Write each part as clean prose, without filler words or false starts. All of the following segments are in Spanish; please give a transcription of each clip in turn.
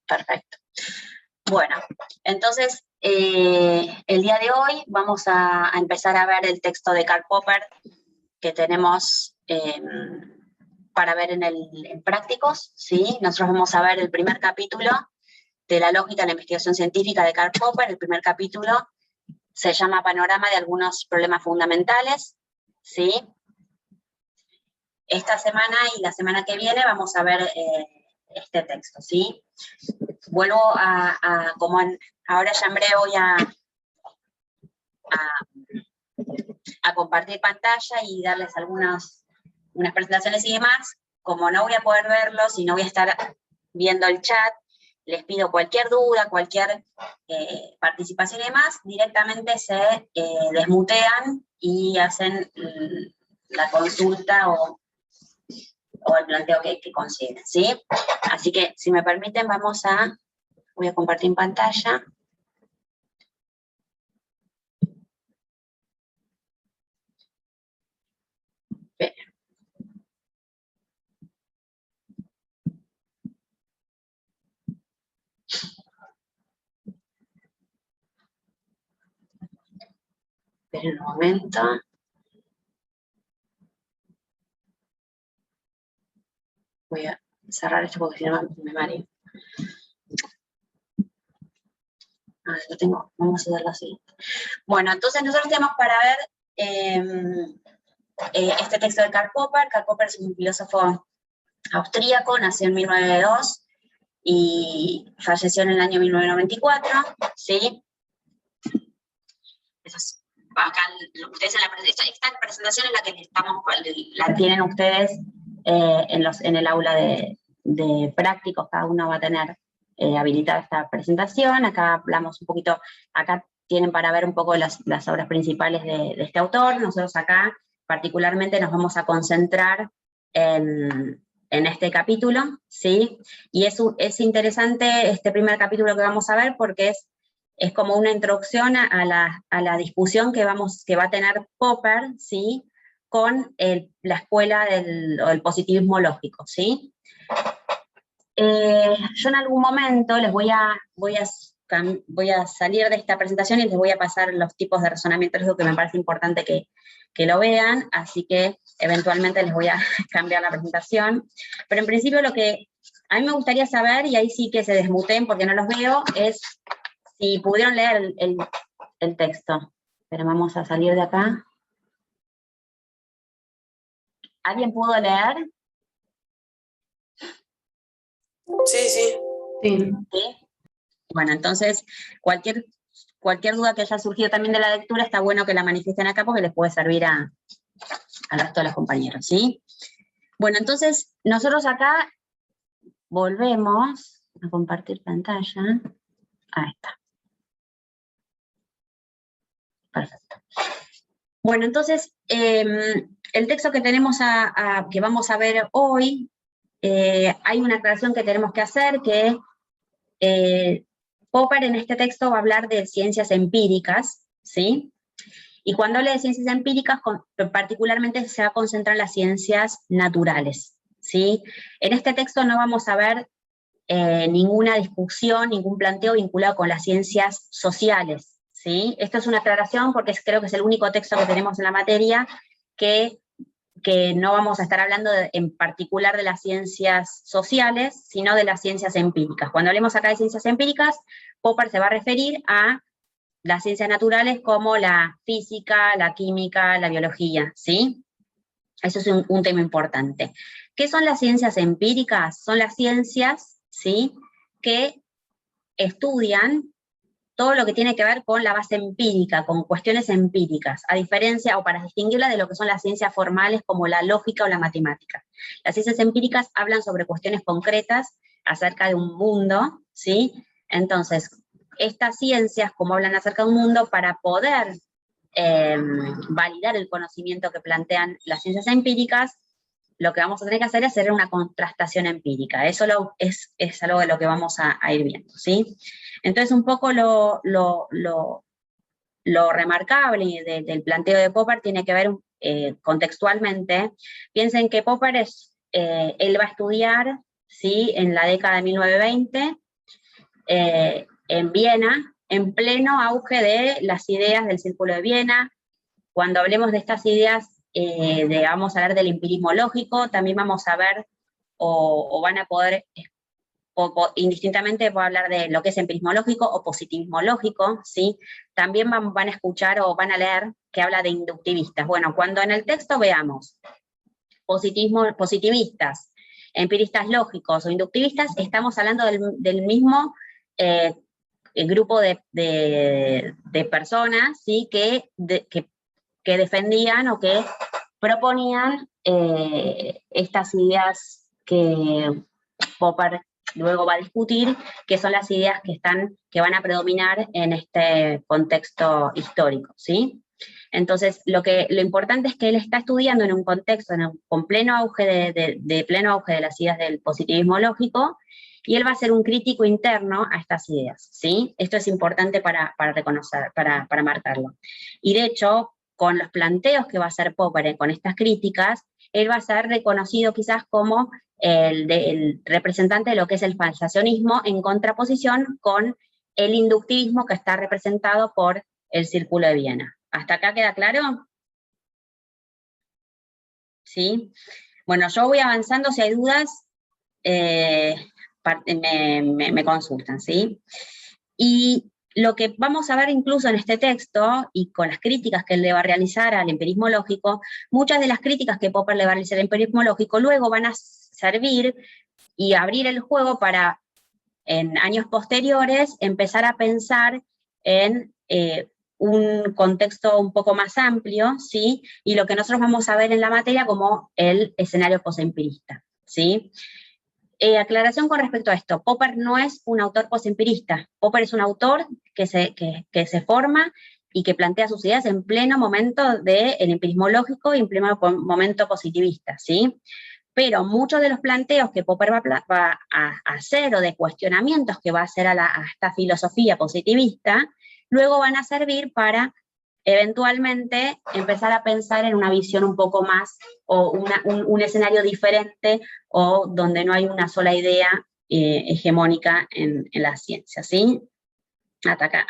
Perfecto. Bueno, entonces, el día de hoy vamos a empezar a ver el texto de Karl Popper que tenemos para ver en prácticos, ¿sí? Nosotros vamos a ver el primer capítulo de la lógica de la investigación científica de Karl Popper. El primer capítulo se llama Panorama de algunos problemas fundamentales, ¿sí? Esta semana y la semana que viene vamos a ver este texto, ¿sí? Vuelvo ahora ya en breve voy a compartir pantalla y darles unas presentaciones y demás. Como no voy a poder verlos y no voy a estar viendo el chat, les pido cualquier duda, cualquier participación y demás, directamente se desmutean y hacen la consulta o el planteo que consideren, ¿sí? Así que, si me permiten, voy a compartir pantalla. Esperen un momento. Voy a cerrar esto porque si no me mareo. Lo tengo, vamos a hacerlo así. Bueno, entonces nosotros tenemos para ver este texto de Karl Popper. Karl Popper es un filósofo austríaco, nació en 1902 y falleció en el año 1994, ¿sí? Acá, ustedes esta presentación es la que la tienen ustedes en el aula de prácticos. Cada uno va a tener habilitada esta presentación. Acá hablamos un poquito, acá tienen para ver un poco las obras principales de este autor. Nosotros acá particularmente nos vamos a concentrar en este capítulo, ¿sí? Y es interesante este primer capítulo que vamos a ver porque es como una introducción a la discusión que va a tener Popper, ¿sí? Con la escuela del positivismo lógico, ¿sí? Yo en algún momento voy a salir de esta presentación y les voy a pasar los tipos de razonamiento, es lo que me parece importante que lo vean, así que eventualmente les voy a cambiar la presentación. Pero en principio lo que a mí me gustaría saber, y ahí sí que se desmuten porque no los veo, es si pudieron leer el texto. Pero vamos a salir de acá. ¿Alguien pudo leer? Sí. ¿Sí? Bueno, entonces, cualquier duda que haya surgido también de la lectura, está bueno que la manifiesten acá porque les puede servir al resto de los compañeros, ¿sí? Bueno, entonces, nosotros acá volvemos a compartir pantalla. Ahí está. Perfecto. Bueno, entonces, el texto que tenemos que vamos a ver hoy, hay una aclaración que tenemos que hacer, que Popper en este texto va a hablar de ciencias empíricas, ¿sí? Y cuando habla de ciencias empíricas, particularmente se va a concentrar en las ciencias naturales, ¿sí? En este texto no vamos a ver ninguna discusión, ningún planteo vinculado con las ciencias sociales, ¿sí? Esto es una aclaración porque creo que es el único texto que tenemos en la materia que no vamos a estar hablando en particular de las ciencias sociales, sino de las ciencias empíricas. Cuando hablemos acá de ciencias empíricas, Popper se va a referir a las ciencias naturales como la física, la química, la biología, ¿sí? Eso es un tema importante. ¿Qué son las ciencias empíricas? Son las ciencias, ¿sí?, que estudian todo lo que tiene que ver con la base empírica, con cuestiones empíricas, a diferencia, o para distinguirla de lo que son las ciencias formales como la lógica o la matemática. Las ciencias empíricas hablan sobre cuestiones concretas acerca de un mundo, ¿sí? Entonces, estas ciencias, como hablan acerca de un mundo, para poder validar el conocimiento que plantean las ciencias empíricas, lo que vamos a tener que hacer es hacer una contrastación empírica. Eso es algo de lo que vamos a ir viendo, ¿sí? Entonces, un poco lo remarcable del planteo de Popper tiene que ver contextualmente. Piensen que Popper él va a estudiar, ¿sí?, en la década de 1920, en Viena, en pleno auge de las ideas del Círculo de Viena. Cuando hablemos de estas ideas, vamos a hablar del empirismo lógico, también vamos a ver, o van a poder, indistintamente, voy a hablar de lo que es empirismo lógico o positivismo lógico, ¿sí? También van a escuchar o van a leer que habla de inductivistas. Bueno, cuando en el texto veamos positivistas, empiristas lógicos o inductivistas, estamos hablando del mismo grupo de personas, ¿sí? que defendían o que proponían estas ideas que Popper luego va a discutir, que son las ideas que van a predominar en este contexto histórico, ¿sí? Entonces, lo importante es que él está estudiando en un contexto con pleno auge pleno auge de las ideas del positivismo lógico, y él va a ser un crítico interno a estas ideas, ¿sí? Esto es importante para reconocer, para marcarlo. Y de hecho, con los planteos que va a hacer Popper con estas críticas, él va a ser reconocido quizás como el representante de lo que es el falsacionismo, en contraposición con el inductivismo que está representado por el Círculo de Viena. ¿Hasta acá queda claro? ¿Sí? Bueno, yo voy avanzando, si hay dudas, me consultan, ¿sí? Y lo que vamos a ver incluso en este texto, y con las críticas que él le va a realizar al empirismo lógico, muchas de las críticas que Popper le va a realizar al empirismo lógico luego van a servir y abrir el juego para, en años posteriores, empezar a pensar en un contexto un poco más amplio, ¿sí? Y lo que nosotros vamos a ver en la materia como el escenario posempirista, ¿sí? Aclaración con respecto a esto, Popper no es un autor posempirista, Popper es un autor que se forma y que plantea sus ideas en pleno momento del empirismo lógico y en pleno momento positivista, ¿sí? Pero muchos de los planteos que Popper va a hacer, o de cuestionamientos que va a hacer a esta filosofía positivista, luego van a servir para eventualmente empezar a pensar en una visión un poco más, o un escenario diferente, o donde no hay una sola idea hegemónica en la ciencia, ¿sí? ¿Hasta acá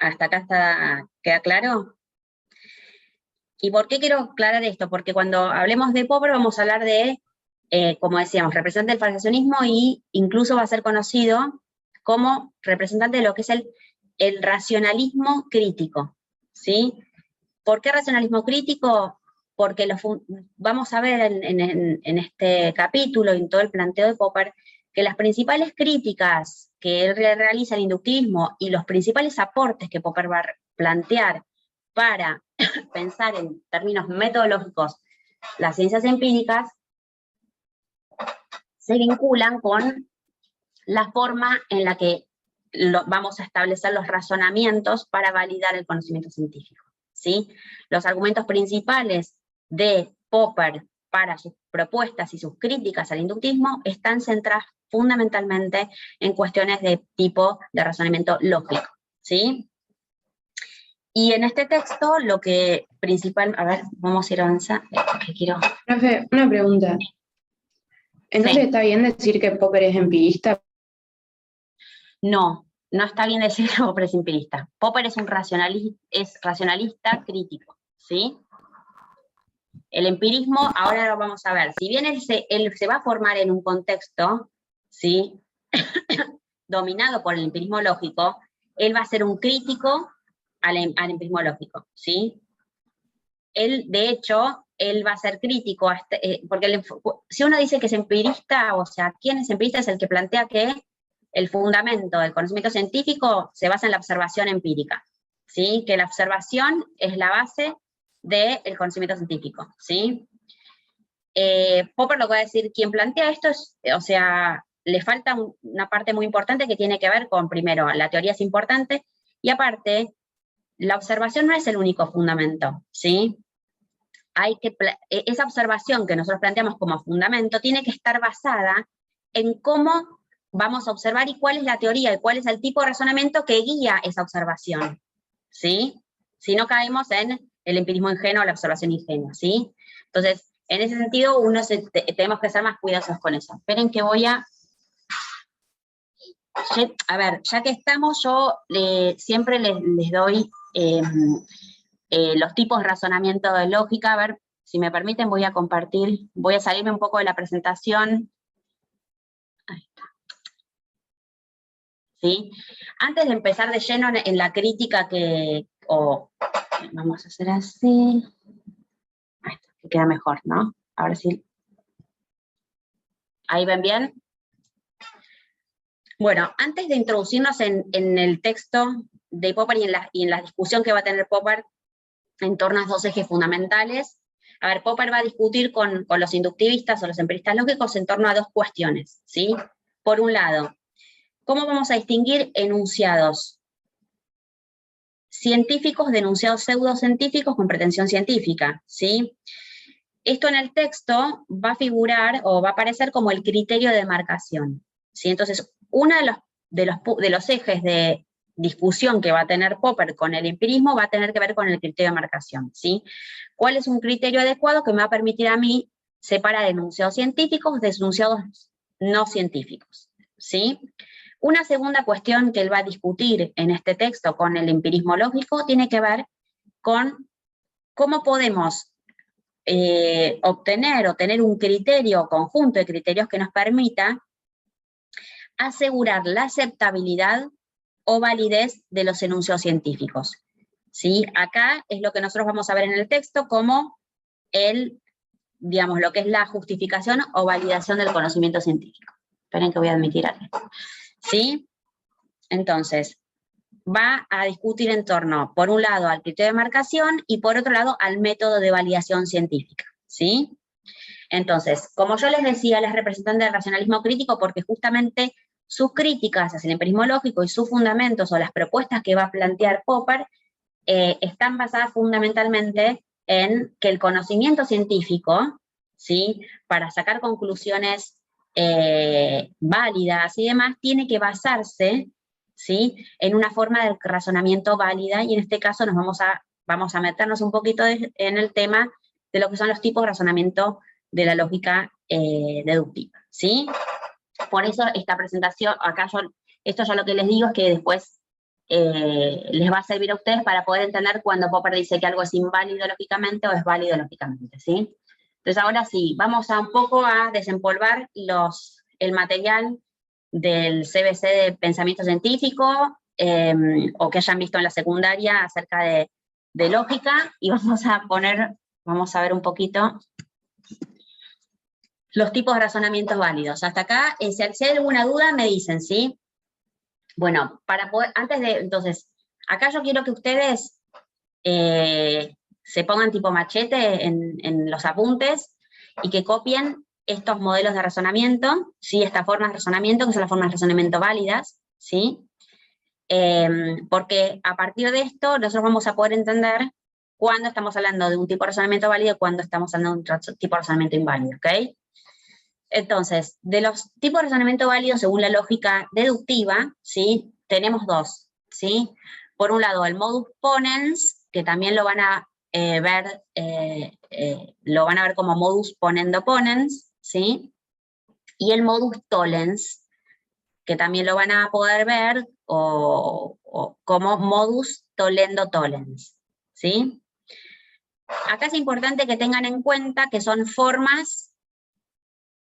queda claro? ¿Y por qué quiero aclarar esto? Porque cuando hablemos de Popper vamos a hablar de, como decíamos, representante del falsacionismo, y incluso va a ser conocido como representante de lo que es el racionalismo crítico, ¿sí? ¿Por qué racionalismo crítico? Porque vamos a ver en este capítulo y en todo el planteo de Popper que las principales críticas que él realiza al inductivismo y los principales aportes que Popper va a plantear para pensar en términos metodológicos las ciencias empíricas se vinculan con la forma en la que vamos a establecer los razonamientos para validar el conocimiento científico, ¿sí? Los argumentos principales de Popper para sus propuestas y sus críticas al inductivismo están centradas fundamentalmente en cuestiones de tipo de razonamiento lógico, ¿sí? Y en este texto lo que a ver, vamos a ir avanzando, Profe, una pregunta. ¿Entonces está bien decir que Popper es empirista? No, no está bien decir que Popper es empirista. Popper es racionalista crítico, ¿sí? El empirismo, ahora lo vamos a ver, si bien él se va a formar en un contexto, ¿sí? dominado por el empirismo lógico, él va a ser un crítico al empirismo lógico, ¿sí? Él, de hecho, él va a ser crítico, porque si uno dice que es empirista, o sea, ¿quién es empirista? Es el que plantea que el fundamento del conocimiento científico se basa en la observación empírica, ¿sí? Que la observación es la base del conocimiento científico, ¿sí? Popper lo que va a decir, quien plantea esto o sea, le falta una parte muy importante que tiene que ver con, primero, la teoría es importante, y aparte, la observación no es el único fundamento, ¿sí? Esa observación que nosotros planteamos como fundamento tiene que estar basada en cómo vamos a observar y cuál es la teoría y cuál es el tipo de razonamiento que guía esa observación, ¿sí? Si no caemos en el empirismo ingenuo o la observación ingenua, ¿sí? Entonces, en ese sentido, tenemos que ser más cuidadosos con eso. Esperen que voy a A ver, ya que estamos, yo siempre les doy los tipos de razonamiento de lógica. A ver, si me permiten voy a compartir, voy a salirme un poco de la presentación. Ahí está. ¿Sí? Antes de empezar de lleno en la crítica vamos a hacer así. Ahí está, que queda mejor, ¿no? Ahora sí. ¿Ahí ven bien? Bueno, antes de introducirnos en el texto de Popper y en la discusión que va a tener Popper en torno a dos ejes fundamentales, a ver, Popper va a discutir con los inductivistas o los empiristas lógicos en torno a dos cuestiones, ¿sí? Por un lado, ¿cómo vamos a distinguir enunciados científicos de enunciados pseudocientíficos con pretensión científica, ¿sí? Esto en el texto va a figurar o va a aparecer como el criterio de demarcación, ¿sí? Entonces, uno de los ejes de discusión que va a tener Popper con el empirismo va a tener que ver con el criterio de demarcación, ¿sí? ¿Cuál es un criterio adecuado que me va a permitir a mí separar enunciados científicos de enunciados no científicos, ¿sí? Una segunda cuestión que él va a discutir en este texto con el empirismo lógico tiene que ver con cómo podemos obtener o tener un criterio, conjunto de criterios que nos permita asegurar la aceptabilidad o validez de los enunciados científicos. ¿Sí? Acá es lo que nosotros vamos a ver en el texto como digamos, lo que es la justificación o validación del conocimiento científico. Esperen que voy a admitir algo. ¿Sí? Entonces, va a discutir en torno, por un lado, al criterio de marcación y por otro lado, al método de validación científica. ¿Sí? Entonces, como yo les decía, él es representante del racionalismo crítico porque justamente sus críticas hacia el empirismo lógico y sus fundamentos o las propuestas que va a plantear Popper están basadas fundamentalmente en que el conocimiento científico, ¿sí? Para sacar conclusiones válidas y demás, tiene que basarse, ¿sí? En una forma de razonamiento válida, y en este caso vamos a meternos un poquito en el tema de lo que son los tipos de razonamiento de la lógica deductiva, ¿sí? Por eso esta presentación, esto ya lo que les digo es que después les va a servir a ustedes para poder entender cuando Popper dice que algo es inválido lógicamente o es válido lógicamente, ¿sí? Entonces ahora sí, vamos un poco a desempolvar el material del CBC de pensamiento científico, o que hayan visto en la secundaria acerca de lógica, y vamos a ver un poquito los tipos de razonamientos válidos. Hasta acá, si hay alguna duda, me dicen, ¿sí? Bueno, entonces, acá yo quiero que ustedes se pongan tipo machete en los apuntes y que copien estos modelos de razonamiento, ¿sí? Estas formas de razonamiento, que son las formas de razonamiento válidas, ¿sí? Porque a partir de esto, nosotros vamos a poder entender cuándo estamos hablando de un tipo de razonamiento válido y cuándo estamos hablando de un tipo de razonamiento inválido, ¿ok? Entonces, de los tipos de razonamiento válidos según la lógica deductiva, ¿sí? Tenemos dos, ¿sí? Por un lado, el modus ponens, que también lo van a ver como modus ponendo ponens, ¿sí? Y el modus tollens, que también lo van a poder ver como modus tollendo tollens, ¿sí? Acá es importante que tengan en cuenta que son formas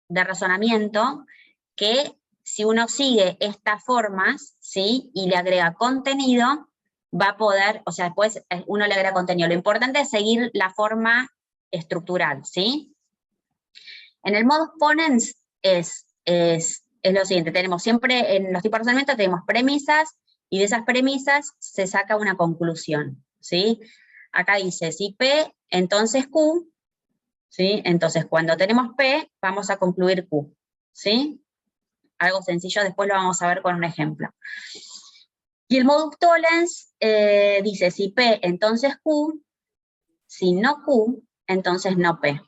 de razonamiento que si uno sigue estas formas, ¿sí? Y le agrega contenido, va a poder, o sea, después uno le agrega contenido. Lo importante es seguir la forma estructural, ¿sí? En el modus ponens es lo siguiente, tenemos siempre, en los tipos de razonamiento tenemos premisas, y de esas premisas se saca una conclusión, ¿sí? Acá dice, si P, entonces Q, ¿sí? Entonces, cuando tenemos P, vamos a concluir Q, ¿sí? Algo sencillo, después lo vamos a ver con un ejemplo. Y el modus tollens dice, si P, entonces Q, si no Q, entonces no P,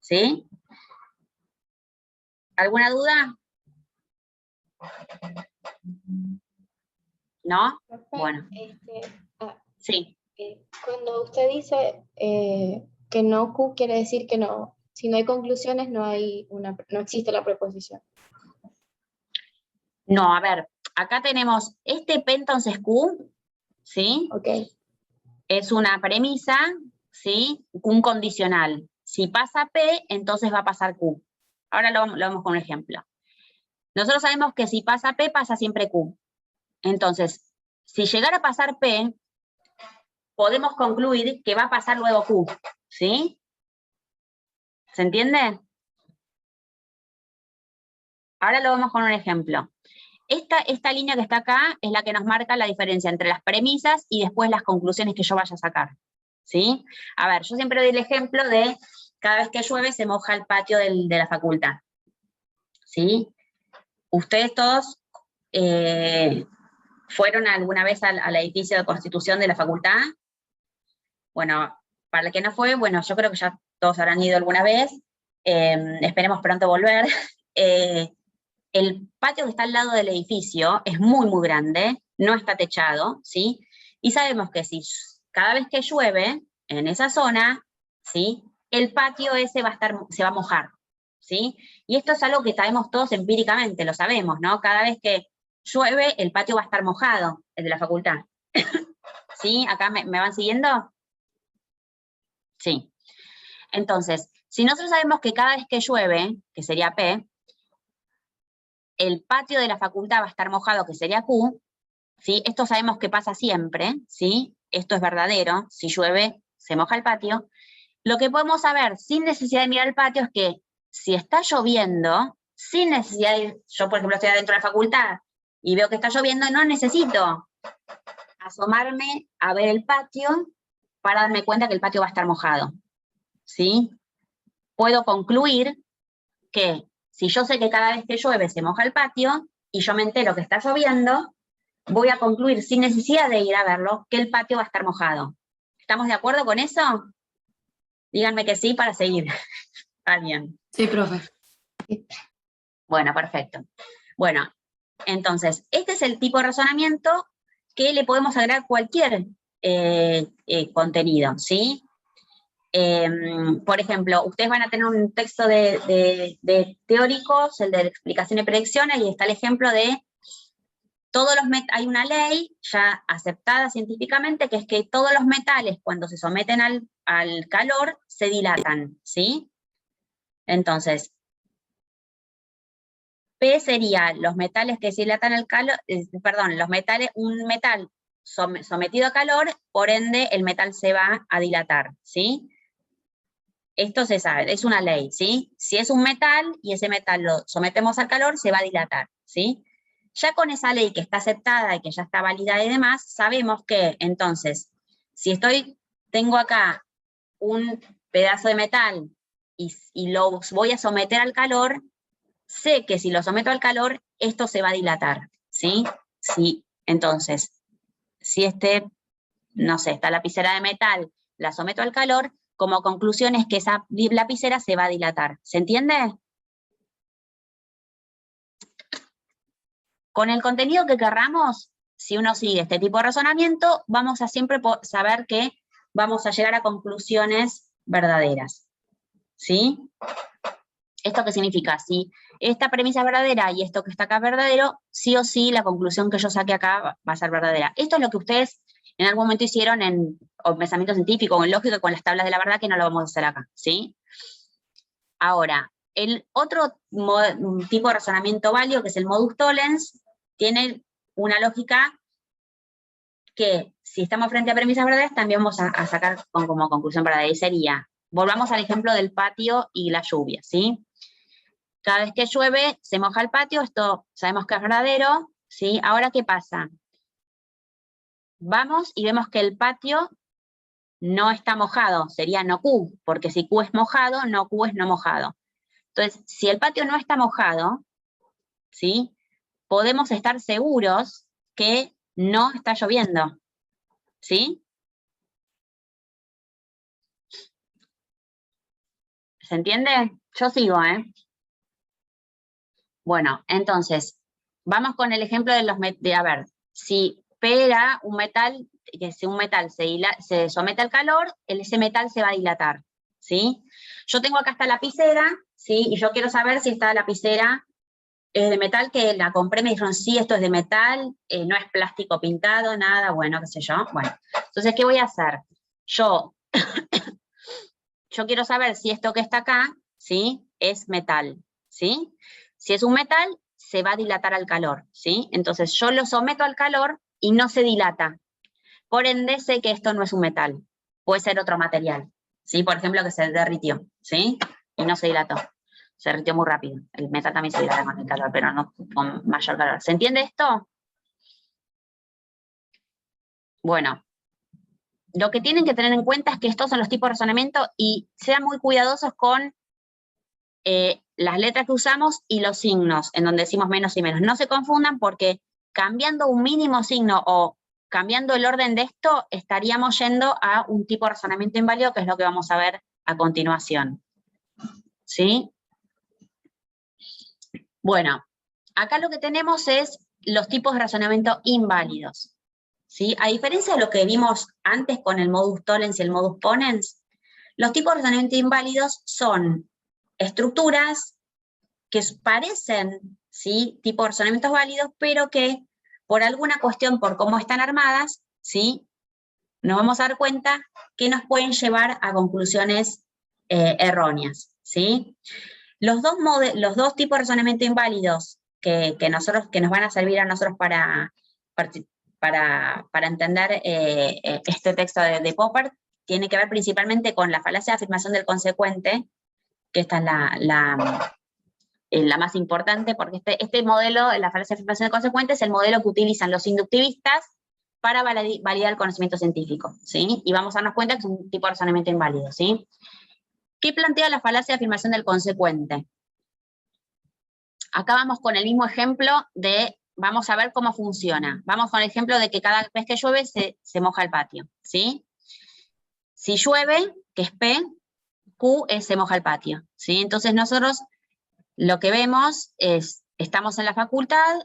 ¿sí? ¿Alguna duda? ¿No? Bueno. Sí. Cuando usted dice que no Q, quiere decir que no, si no hay conclusiones no existe la preposición. No, a ver, acá tenemos este P entonces Q, ¿sí? Ok. Es una premisa, ¿sí? Un condicional. Si pasa P, entonces va a pasar Q. Ahora lo vemos con un ejemplo. Nosotros sabemos que si pasa P, pasa siempre Q. Entonces, si llegara a pasar P, podemos concluir que va a pasar luego Q, ¿sí? ¿Se entiende? Ahora lo vemos con un ejemplo. Esta línea que está acá es la que nos marca la diferencia entre las premisas y después las conclusiones que yo vaya a sacar, ¿sí? A ver, yo siempre doy el ejemplo de cada vez que llueve se moja el patio de la facultad, ¿sí? Ustedes todos fueron alguna vez al edificio de Constitución de la facultad. Bueno, para el que no fue, bueno, yo creo que ya todos habrán ido alguna vez. Esperemos pronto volver. El patio que está al lado del edificio es muy, muy grande, no está techado, ¿sí? Y sabemos que si cada vez que llueve en esa zona, ¿sí? El patio ese se va a mojar, ¿sí? Y esto es algo que sabemos todos empíricamente, lo sabemos, ¿no? Cada vez que llueve, el patio va a estar mojado, el de la facultad. ¿Sí? ¿Acá me van siguiendo? Sí. Entonces, si nosotros sabemos que cada vez que llueve, que sería P, el patio de la facultad va a estar mojado, que sería Q, ¿sí? Esto sabemos que pasa siempre, ¿sí? Esto es verdadero, si llueve, se moja el patio. Lo que podemos saber sin necesidad de mirar el patio es que si está lloviendo, sin necesidad de, yo por ejemplo estoy adentro de la facultad y veo que está lloviendo, no necesito asomarme a ver el patio para darme cuenta que el patio va a estar mojado, ¿sí? Puedo concluir que si yo sé que cada vez que llueve se moja el patio y yo me entero que está lloviendo, voy a concluir sin necesidad de ir a verlo que el patio va a estar mojado. ¿Estamos de acuerdo con eso? Díganme que sí para seguir. ¿Alguien? Sí, profe. Bueno, perfecto. Bueno, entonces, este es el tipo de razonamiento que le podemos agregar cualquier contenido, ¿sí? Por ejemplo, ustedes van a tener un texto de teóricos, el de explicación y predicciones, y está el ejemplo de hay una ley ya aceptada científicamente, que es que todos los metales, cuando se someten al calor, se dilatan, ¿sí? Entonces, P sería los metales que se dilatan al calor, un metal sometido a calor, por ende el metal se va a dilatar, ¿sí? Esto se sabe, es una ley, ¿sí? Si es un metal y ese metal lo sometemos al calor, se va a dilatar, ¿sí? Ya con esa ley que está aceptada y que ya está válida y demás, sabemos que, entonces, si tengo acá un pedazo de metal y lo voy a someter al calor, sé que si lo someto al calor, esto se va a dilatar, ¿sí? Sí, entonces, si no sé, esta lapicera de metal, la someto al calor, como conclusión es que esa lapicera se va a dilatar. ¿Se entiende? Con el contenido que querramos, si uno sigue este tipo de razonamiento, vamos a siempre saber que vamos a llegar a conclusiones verdaderas. ¿Sí? ¿Esto qué significa? Si esta premisa es verdadera y esto que está acá es verdadero, sí o sí la conclusión que yo saque acá va a ser verdadera. Esto es lo que ustedes en algún momento hicieron en pensamiento científico o en lógica con las tablas de la verdad, que no lo vamos a hacer acá, ¿sí? Ahora, el otro tipo de razonamiento válido, que es el modus tollens, tiene una lógica que, si estamos frente a premisas verdaderas, también vamos a sacar como conclusión verdadera, y sería, volvamos al ejemplo del patio y la lluvia, ¿sí? Cada vez que llueve, se moja el patio, esto sabemos que es verdadero, ¿sí? Ahora, ¿qué pasa? Vamos y vemos que el patio no está mojado, sería no Q, porque si Q es mojado, no Q es no mojado. Entonces, si el patio no está mojado, ¿sí? Podemos estar seguros que no está lloviendo, ¿sí? ¿Se entiende? Yo sigo, ¿eh? Bueno, entonces, vamos con el ejemplo de a ver, si P era un metal, que si un metal se somete al calor, ese metal se va a dilatar, ¿sí? Yo tengo acá esta lapicera, ¿sí? Y yo quiero saber si esta lapicera es de metal, que la compré, me dijeron, sí, esto es de metal, no es plástico pintado, nada, bueno, qué sé yo. Bueno, entonces, ¿qué voy a hacer? Yo quiero saber si esto que está acá, ¿sí? Es metal, ¿sí? Si es un metal, se va a dilatar al calor, ¿sí? Entonces, yo lo someto al calor y no se dilata. Por ende, sé que esto no es un metal. Puede ser otro material, ¿sí? Por ejemplo, que se derritió, ¿sí? Y no se dilató. Se derritió muy rápido. El metal también se dilata con el calor, pero no con mayor calor. ¿Se entiende esto? Bueno, lo que tienen que tener en cuenta es que estos son los tipos de razonamiento y sean muy cuidadosos con las letras que usamos y los signos, en donde decimos menos y menos. No se confundan porque cambiando un mínimo signo o cambiando el orden de esto, estaríamos yendo a un tipo de razonamiento inválido, que es lo que vamos a ver a continuación. ¿Sí? Bueno, acá lo que tenemos es los tipos de razonamiento inválidos. ¿Sí? A diferencia de lo que vimos antes con el modus tollens y el modus ponens, los tipos de razonamiento inválidos son estructuras que parecen, ¿sí?, tipo de razonamientos válidos, pero que por alguna cuestión, por cómo están armadas, ¿sí?, nos vamos a dar cuenta que nos pueden llevar a conclusiones erróneas, ¿sí? Los dos tipos de razonamiento inválidos que nos van a servir a nosotros para entender este texto de Popper, tiene que ver principalmente con la falacia de afirmación del consecuente, que esta es la más importante, porque este modelo, la falacia de afirmación del consecuente, es el modelo que utilizan los inductivistas para validar el conocimiento científico, ¿sí? Y vamos a darnos cuenta que es un tipo de razonamiento inválido, ¿sí? ¿Qué plantea la falacia de afirmación del consecuente? Acá vamos con el mismo ejemplo vamos a ver cómo funciona. Vamos con el ejemplo de que cada vez que llueve se moja el patio, ¿sí? Si llueve, que es P, Q se moja el patio, ¿sí? Entonces nosotros lo que vemos es, estamos en la facultad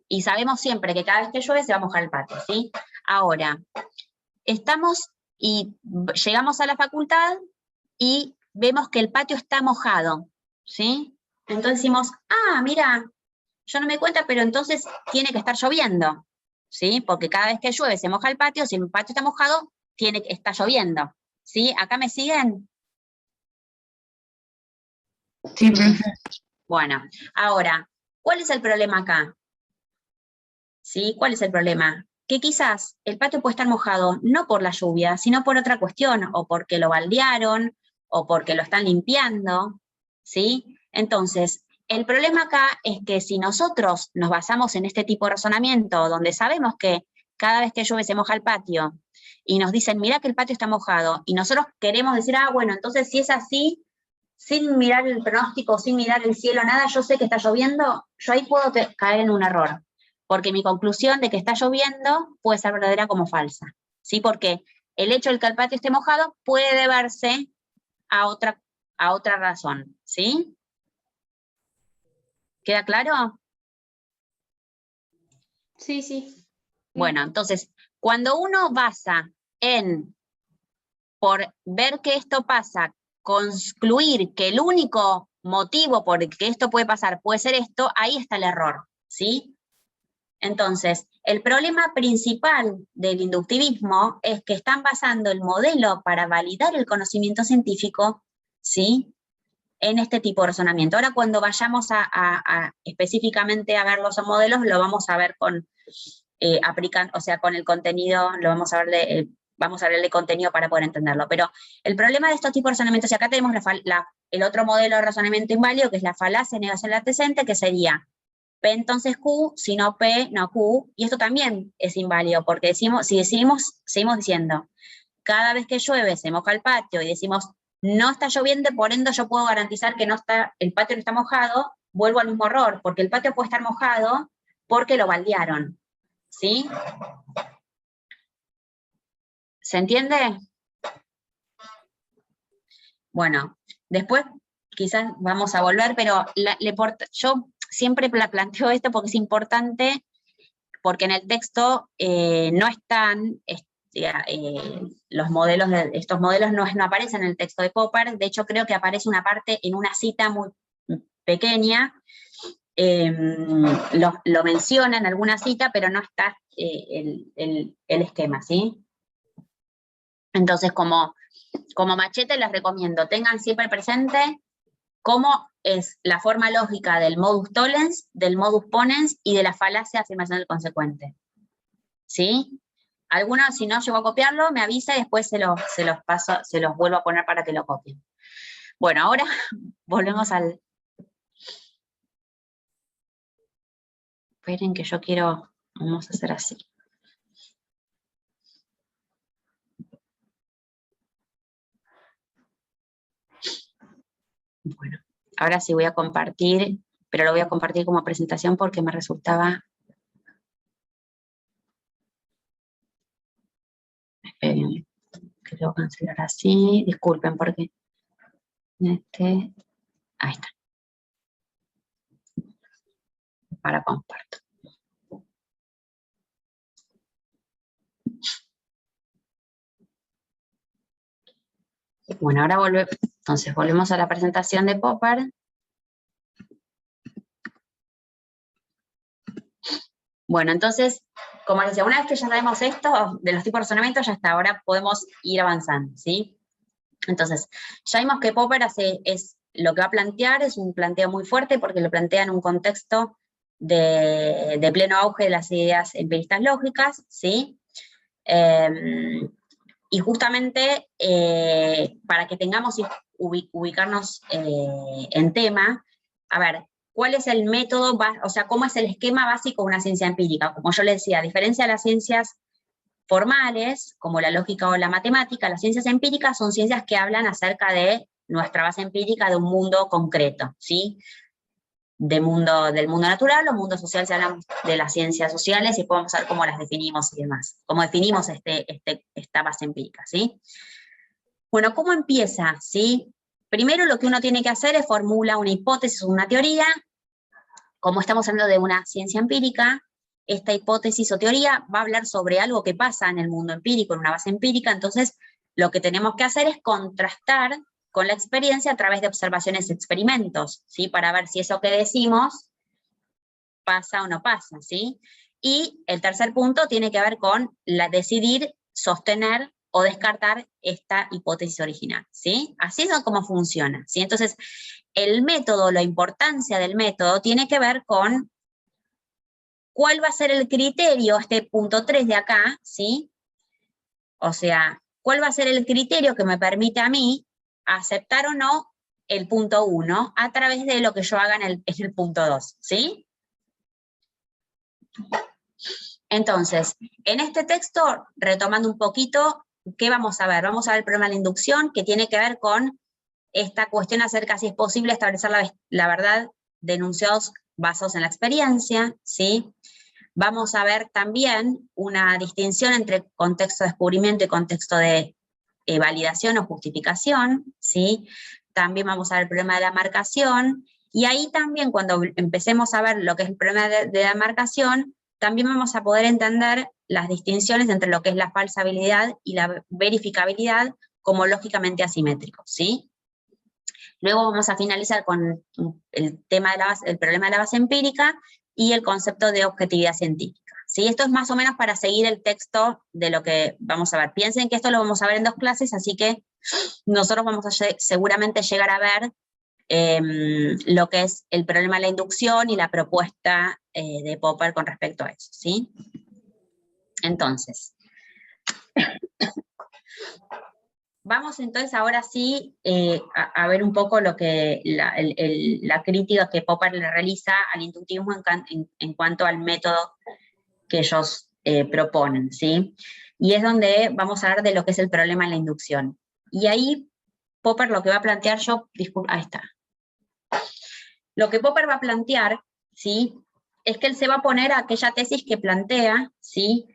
y sabemos siempre que cada vez que llueve se va a mojar el patio, ¿sí? Ahora, estamos y llegamos a la facultad y vemos que el patio está mojado, ¿sí? Entonces decimos, mira, yo no me di cuenta, pero entonces tiene que estar lloviendo, ¿sí? Porque cada vez que llueve se moja el patio, si el patio está mojado, está lloviendo, ¿sí? ¿Acá me siguen? Sí, profe. Bueno, ahora, ¿cuál es el problema acá? ¿Sí? ¿Cuál es el problema? Que quizás el patio puede estar mojado no por la lluvia, sino por otra cuestión, o porque lo baldearon, o porque lo están limpiando, ¿sí? Entonces, el problema acá es que si nosotros nos basamos en este tipo de razonamiento, donde sabemos que cada vez que llueve se moja el patio, y nos dicen, mira que el patio está mojado, y nosotros queremos decir, bueno, entonces si es así, sin mirar el pronóstico, sin mirar el cielo, nada, yo sé que está lloviendo, yo ahí puedo caer en un error, porque mi conclusión de que está lloviendo puede ser verdadera como falsa, ¿sí? Porque el hecho de que el patio esté mojado puede deberse a otra razón, ¿sí? ¿Queda claro? Sí, sí. Bueno, entonces, cuando uno basa por ver que esto pasa, concluir que el único motivo por el que esto puede pasar puede ser esto, ahí está el error, ¿sí? Entonces, el problema principal del inductivismo es que están basando el modelo para validar el conocimiento científico, ¿sí?, en este tipo de razonamiento. Ahora, cuando vayamos específicamente a ver los modelos, lo vamos a ver con con el contenido, lo vamos a ver vamos a ver el contenido para poder entenderlo. Pero el problema de estos tipos de razonamientos, y acá tenemos el otro modelo de razonamiento inválido, que es la falacia de negación latente, que sería P entonces Q, si no P, no Q, y esto también es inválido, porque seguimos diciendo, cada vez que llueve se moja el patio, y decimos, no está lloviendo, por ende yo puedo garantizar que el patio no está mojado, vuelvo al mismo error, porque el patio puede estar mojado porque lo baldearon, ¿sí? ¿Se entiende? Bueno, después quizás vamos a volver, pero yo siempre planteo esto porque es importante, porque en el texto no están estos modelos no aparecen en el texto de Popper. De hecho creo que aparece una parte en una cita muy pequeña, lo menciona en alguna cita, pero no está el esquema, ¿sí? Entonces, como machete les recomiendo, tengan siempre presente cómo es la forma lógica del modus tollens, del modus ponens y de la falacia de afirmación del consecuente. ¿Sí? Alguno, si no llegó a copiarlo, me avisa y después se los paso, se los vuelvo a poner para que lo copien. Bueno, ahora volvemos al... Esperen que yo quiero... Vamos a hacer así. Bueno, ahora sí voy a compartir, pero lo voy a compartir como presentación porque me resultaba... Esperen, que lo voy a cancelar así, disculpen porque... Ahí está. Para comparto. Bueno, ahora entonces volvemos a la presentación de Popper. Bueno, entonces, como les decía, una vez que ya sabemos esto de los tipos de razonamiento, ya hasta ahora podemos ir avanzando, ¿sí? Entonces, ya vimos que Popper lo que va a plantear es un planteo muy fuerte porque lo plantea en un contexto de pleno auge de las ideas empiristas lógicas, ¿sí? Y justamente para que tengamos ubicarnos en tema, a ver, ¿cuál es el método, o sea, cómo es el esquema básico de una ciencia empírica? Como yo les decía, a diferencia de las ciencias formales, como la lógica o la matemática, las ciencias empíricas son ciencias que hablan acerca de nuestra base empírica de un mundo concreto, ¿sí? Del mundo natural o mundo social, si hablamos de las ciencias sociales, y podemos ver cómo las definimos y demás, cómo definimos esta base empírica, ¿sí? Bueno, ¿cómo empieza? ¿Sí? Primero lo que uno tiene que hacer es formular una hipótesis o una teoría. Como estamos hablando de una ciencia empírica, esta hipótesis o teoría va a hablar sobre algo que pasa en el mundo empírico, en una base empírica, entonces lo que tenemos que hacer es contrastar con la experiencia a través de observaciones y experimentos, ¿sí? Para ver si eso que decimos pasa o no pasa, ¿sí? Y el tercer punto tiene que ver con decidir, sostener o descartar esta hipótesis original, ¿sí? Así es como funciona, ¿sí? Entonces, el método, la importancia del método tiene que ver con cuál va a ser el criterio, este punto 3 de acá, ¿sí? O sea, cuál va a ser el criterio que me permite a mí aceptar o no el punto 1 a través de lo que yo haga en el punto 2, ¿sí? Entonces, en este texto, retomando un poquito, ¿qué vamos a ver? Vamos a ver el problema de la inducción, que tiene que ver con esta cuestión acerca si es posible establecer la verdad de enunciados basados en la experiencia, ¿sí? Vamos a ver también una distinción entre contexto de descubrimiento y contexto de validación o justificación, ¿sí? También vamos a ver el problema de la marcación, y ahí también cuando empecemos a ver lo que es el problema de la marcación, también vamos a poder entender las distinciones entre lo que es la falsabilidad y la verificabilidad como lógicamente asimétricos, ¿sí? Luego vamos a finalizar con el tema el problema de la base empírica y el concepto de objetividad científica, ¿sí? Esto es más o menos para seguir el texto de lo que vamos a ver. Piensen que esto lo vamos a ver en 2 clases, así que nosotros vamos a seguramente llegar a ver lo que es el problema de la inducción y la propuesta de Popper con respecto a eso, ¿sí? Entonces, vamos entonces ahora sí a ver un poco lo que la crítica que Popper le realiza al inductivismo en cuanto al método que ellos proponen, ¿sí? Y es donde vamos a hablar de lo que es el problema de la inducción. Y ahí Popper lo que va a plantear, ahí está. Lo que Popper va a plantear, ¿sí? Es que él se va a poner a aquella tesis que plantea, ¿sí?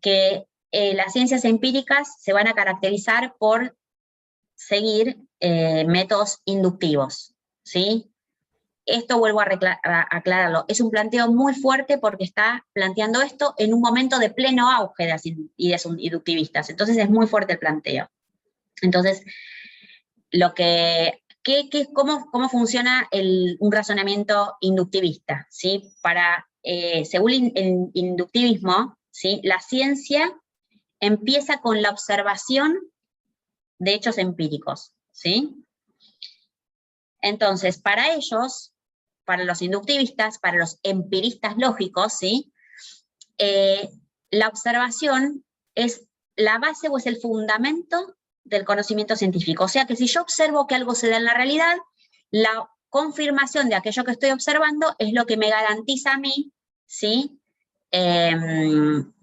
Que las ciencias empíricas se van a caracterizar por seguir métodos inductivos, ¿sí? Esto vuelvo a aclararlo, es un planteo muy fuerte porque está planteando esto en un momento de pleno auge de las ideas inductivistas, entonces es muy fuerte el planteo. Entonces, lo que ¿Cómo funciona un razonamiento inductivista? ¿Sí? Según el inductivismo, ¿sí? La ciencia empieza con la observación de hechos empíricos, ¿sí? Entonces, para ellos, para los inductivistas, para los empiristas lógicos, ¿sí? La observación es la base o es el fundamento del conocimiento científico. O sea que si yo observo que algo se da en la realidad, la confirmación de aquello que estoy observando es lo que me garantiza a mí, ¿sí? Esperen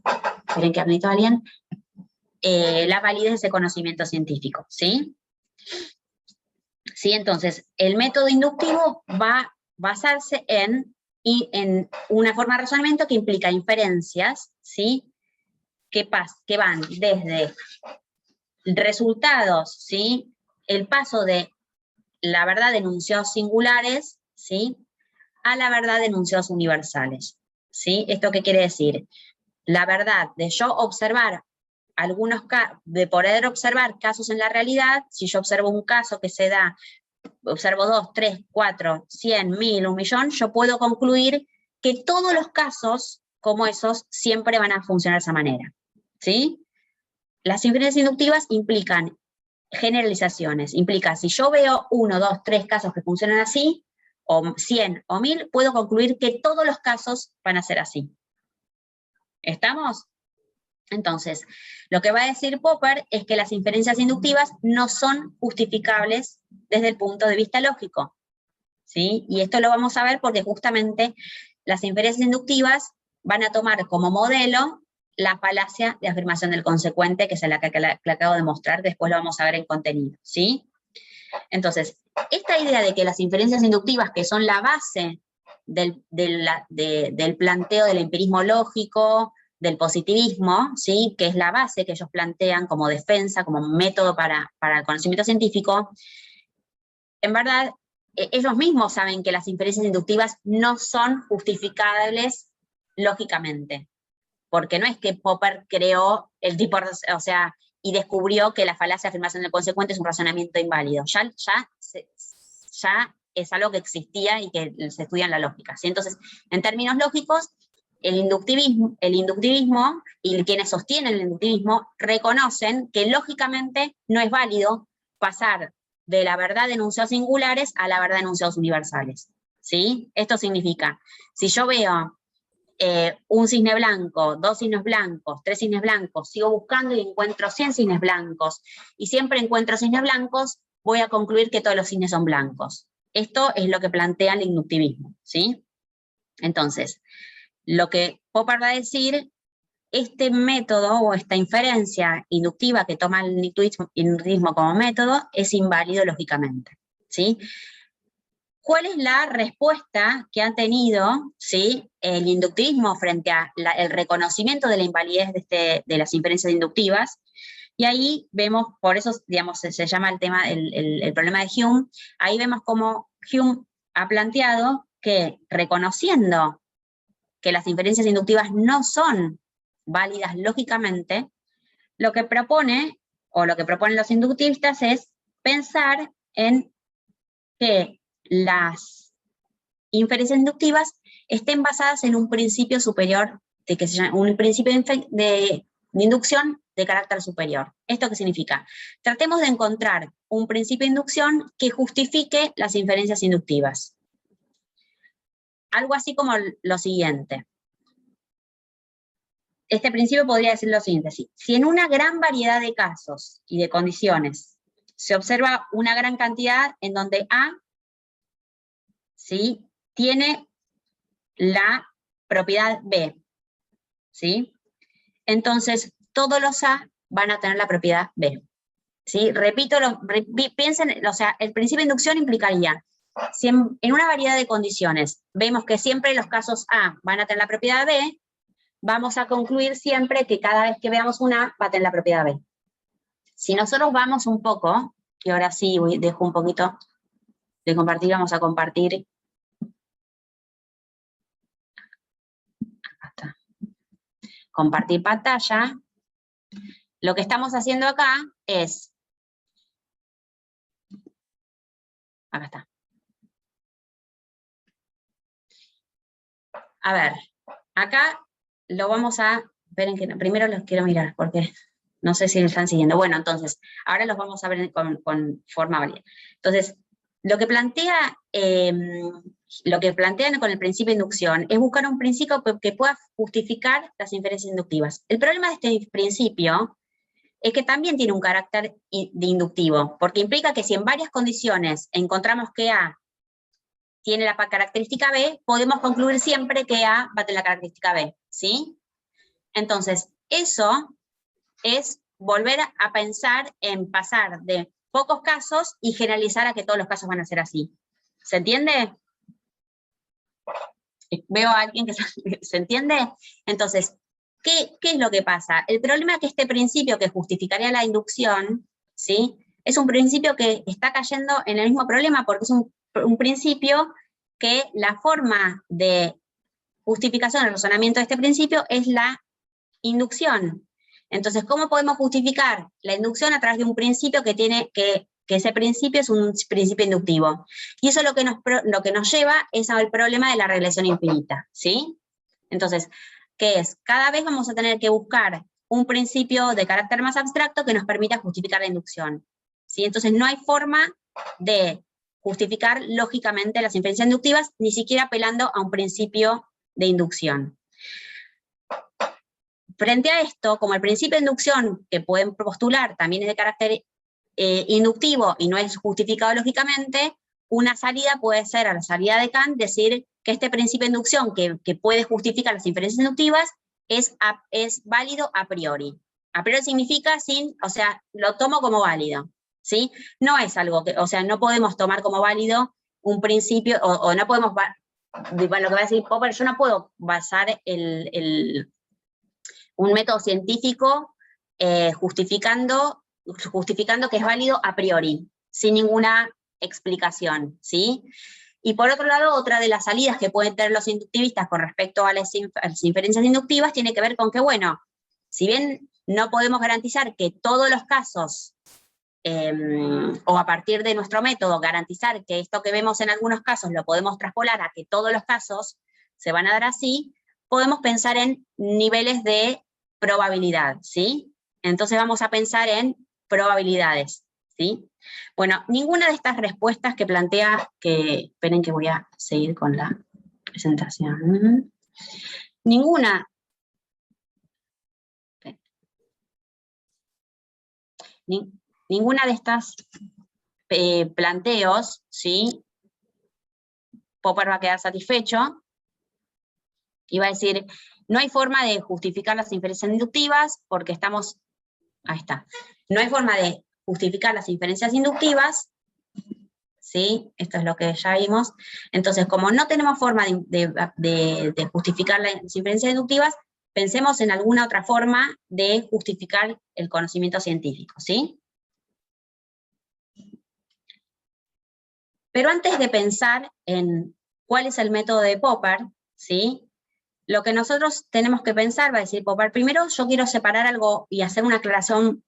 que habilito a alguien. La validez de ese conocimiento científico, ¿sí? ¿Sí? Entonces, el método inductivo va a basarse en una forma de razonamiento que implica inferencias, ¿sí? Que van desde resultados, ¿sí? El paso de la verdad de enunciados singulares, ¿sí? A la verdad de enunciados universales, ¿sí? ¿Esto qué quiere decir? La verdad de yo observar de poder observar casos en la realidad, si yo observo un caso que se da, observo 2, 3, 4, 100, 1000, 1.000.000, yo puedo concluir que todos los casos como esos siempre van a funcionar de esa manera, ¿sí? Las inferencias inductivas implican generalizaciones, implica si yo veo 1, 2, 3 casos que funcionan así, o 100 o 1000, puedo concluir que todos los casos van a ser así. ¿Estamos? Entonces, lo que va a decir Popper es que las inferencias inductivas no son justificables desde el punto de vista lógico, ¿sí? Y esto lo vamos a ver porque justamente las inferencias inductivas van a tomar como modelo la falacia de afirmación del consecuente, que es la que acabo de mostrar, después lo vamos a ver en contenido, ¿sí? Entonces, esta idea de que las inferencias inductivas, que son la base del planteo del empirismo lógico, del positivismo, ¿sí? Que es la base que ellos plantean como defensa, como método para el conocimiento científico, en verdad, ellos mismos saben que las inferencias inductivas no son justificables lógicamente, porque no es que Popper creó el tipo, o sea, y descubrió que la falacia de afirmación del consecuente es un razonamiento inválido. Ya es algo que existía y que se estudia en la lógica, ¿sí? Entonces, en términos lógicos, el inductivismo y quienes sostienen el inductivismo reconocen que lógicamente no es válido pasar de la verdad de enunciados singulares a la verdad de enunciados universales, ¿sí? Esto significa, si yo veo un cisne blanco, 2 cisnes blancos, 3 cisnes blancos, sigo buscando y encuentro 100 cisnes blancos, y siempre encuentro cisnes blancos, voy a concluir que todos los cisnes son blancos. Esto es lo que plantea el inductivismo, ¿sí? Entonces, lo que Popper va a decir, este método o esta inferencia inductiva que toma el inductivismo como método es inválido lógicamente, ¿sí? ¿Cuál es la respuesta que ha tenido, ¿sí? El inductivismo frente al reconocimiento de la invalidez de las inferencias inductivas? Y ahí vemos, por eso digamos, se llama el tema, el problema de Hume, ahí vemos cómo Hume ha planteado que reconociendo que las inferencias inductivas no son válidas lógicamente, lo que propone, o lo que proponen los inductivistas es pensar en que las inferencias inductivas estén basadas en un principio superior, que se llama un principio de inducción de carácter superior. ¿Esto qué significa? Tratemos de encontrar un principio de inducción que justifique las inferencias inductivas. Algo así como lo siguiente. Este principio podría decir lo siguiente: si en una gran variedad de casos y de condiciones se observa una gran cantidad en donde A, ¿sí?, tiene la propiedad B, ¿sí? Entonces, todos los A van a tener la propiedad B, ¿sí? Repito, piensen, o sea, el principio de inducción implicaría, si en una variedad de condiciones vemos que siempre los casos A van a tener la propiedad B, vamos a concluir siempre que cada vez que veamos un A va a tener la propiedad B. Si nosotros vamos un poco, y ahora sí dejo un poquito de compartir, vamos a compartir. Acá está. Compartir pantalla. Lo que estamos haciendo acá es Acá está. A ver, acá lo vamos a, esperen que primero los quiero mirar, porque no sé si me están siguiendo. Bueno, entonces, ahora los vamos a ver con forma válida. Entonces, lo que plantean con el principio de inducción es buscar un principio que pueda justificar las inferencias inductivas. El problema de este principio es que también tiene un carácter de inductivo, porque implica que si en varias condiciones encontramos que A tiene la característica B, podemos concluir siempre que A va a tener la característica B, ¿sí? Entonces, eso es volver a pensar en pasar de pocos casos y generalizar a que todos los casos van a ser así. ¿Se entiende? Veo a alguien que se entiende. Entonces, ¿qué es lo que pasa? El problema es que este principio que justificaría la inducción, ¿sí? Es un principio que está cayendo en el mismo problema porque es un principio que la forma de justificación del razonamiento de este principio es la inducción. Entonces, ¿cómo podemos justificar la inducción a través de un principio que ese principio es un principio inductivo? Y eso lo que nos lleva es al problema de la regresión infinita, ¿sí? Entonces, ¿qué es? Cada vez vamos a tener que buscar un principio de carácter más abstracto que nos permita justificar la inducción, ¿sí? Entonces, no hay forma de justificar lógicamente las inferencias inductivas, ni siquiera apelando a un principio de inducción. Frente a esto, como el principio de inducción que pueden postular también es de carácter inductivo y no es justificado lógicamente, una salida puede ser, a la salida de Kant, decir que este principio de inducción que puede justificar las inferencias inductivas es válido a priori. A priori significa lo tomo como válido, ¿sí? No es algo que, no podemos tomar como válido un principio, o no podemos, lo que va a decir Popper, yo no puedo basar un método científico justificando que es válido a priori, sin ninguna explicación, ¿sí? Y por otro lado, otra de las salidas que pueden tener los inductivistas con respecto a las inferencias inductivas tiene que ver con que, bueno, si bien no podemos garantizar que todos los casos, o a partir de nuestro método, garantizar que esto que vemos en algunos casos lo podemos traspolar a que todos los casos se van a dar así, podemos pensar en niveles de probabilidad, ¿sí? Entonces vamos a pensar en probabilidades, ¿sí? Bueno, ninguna de estas respuestas que plantea, esperen que voy a seguir con la presentación. Ninguna de estas planteos, ¿sí? Popper va a quedar satisfecho y va a decir, no hay forma de justificar las inferencias inductivas porque estamos, ahí está, no hay forma de justificar las inferencias inductivas, ¿sí? Esto es lo que ya vimos. Entonces, como no tenemos forma de justificar las inferencias inductivas, pensemos en alguna otra forma de justificar el conocimiento científico, ¿sí? Pero antes de pensar en cuál es el método de Popper, ¿sí? Lo que nosotros tenemos que pensar, va a decir Popper, primero yo quiero separar algo y hacer una aclaración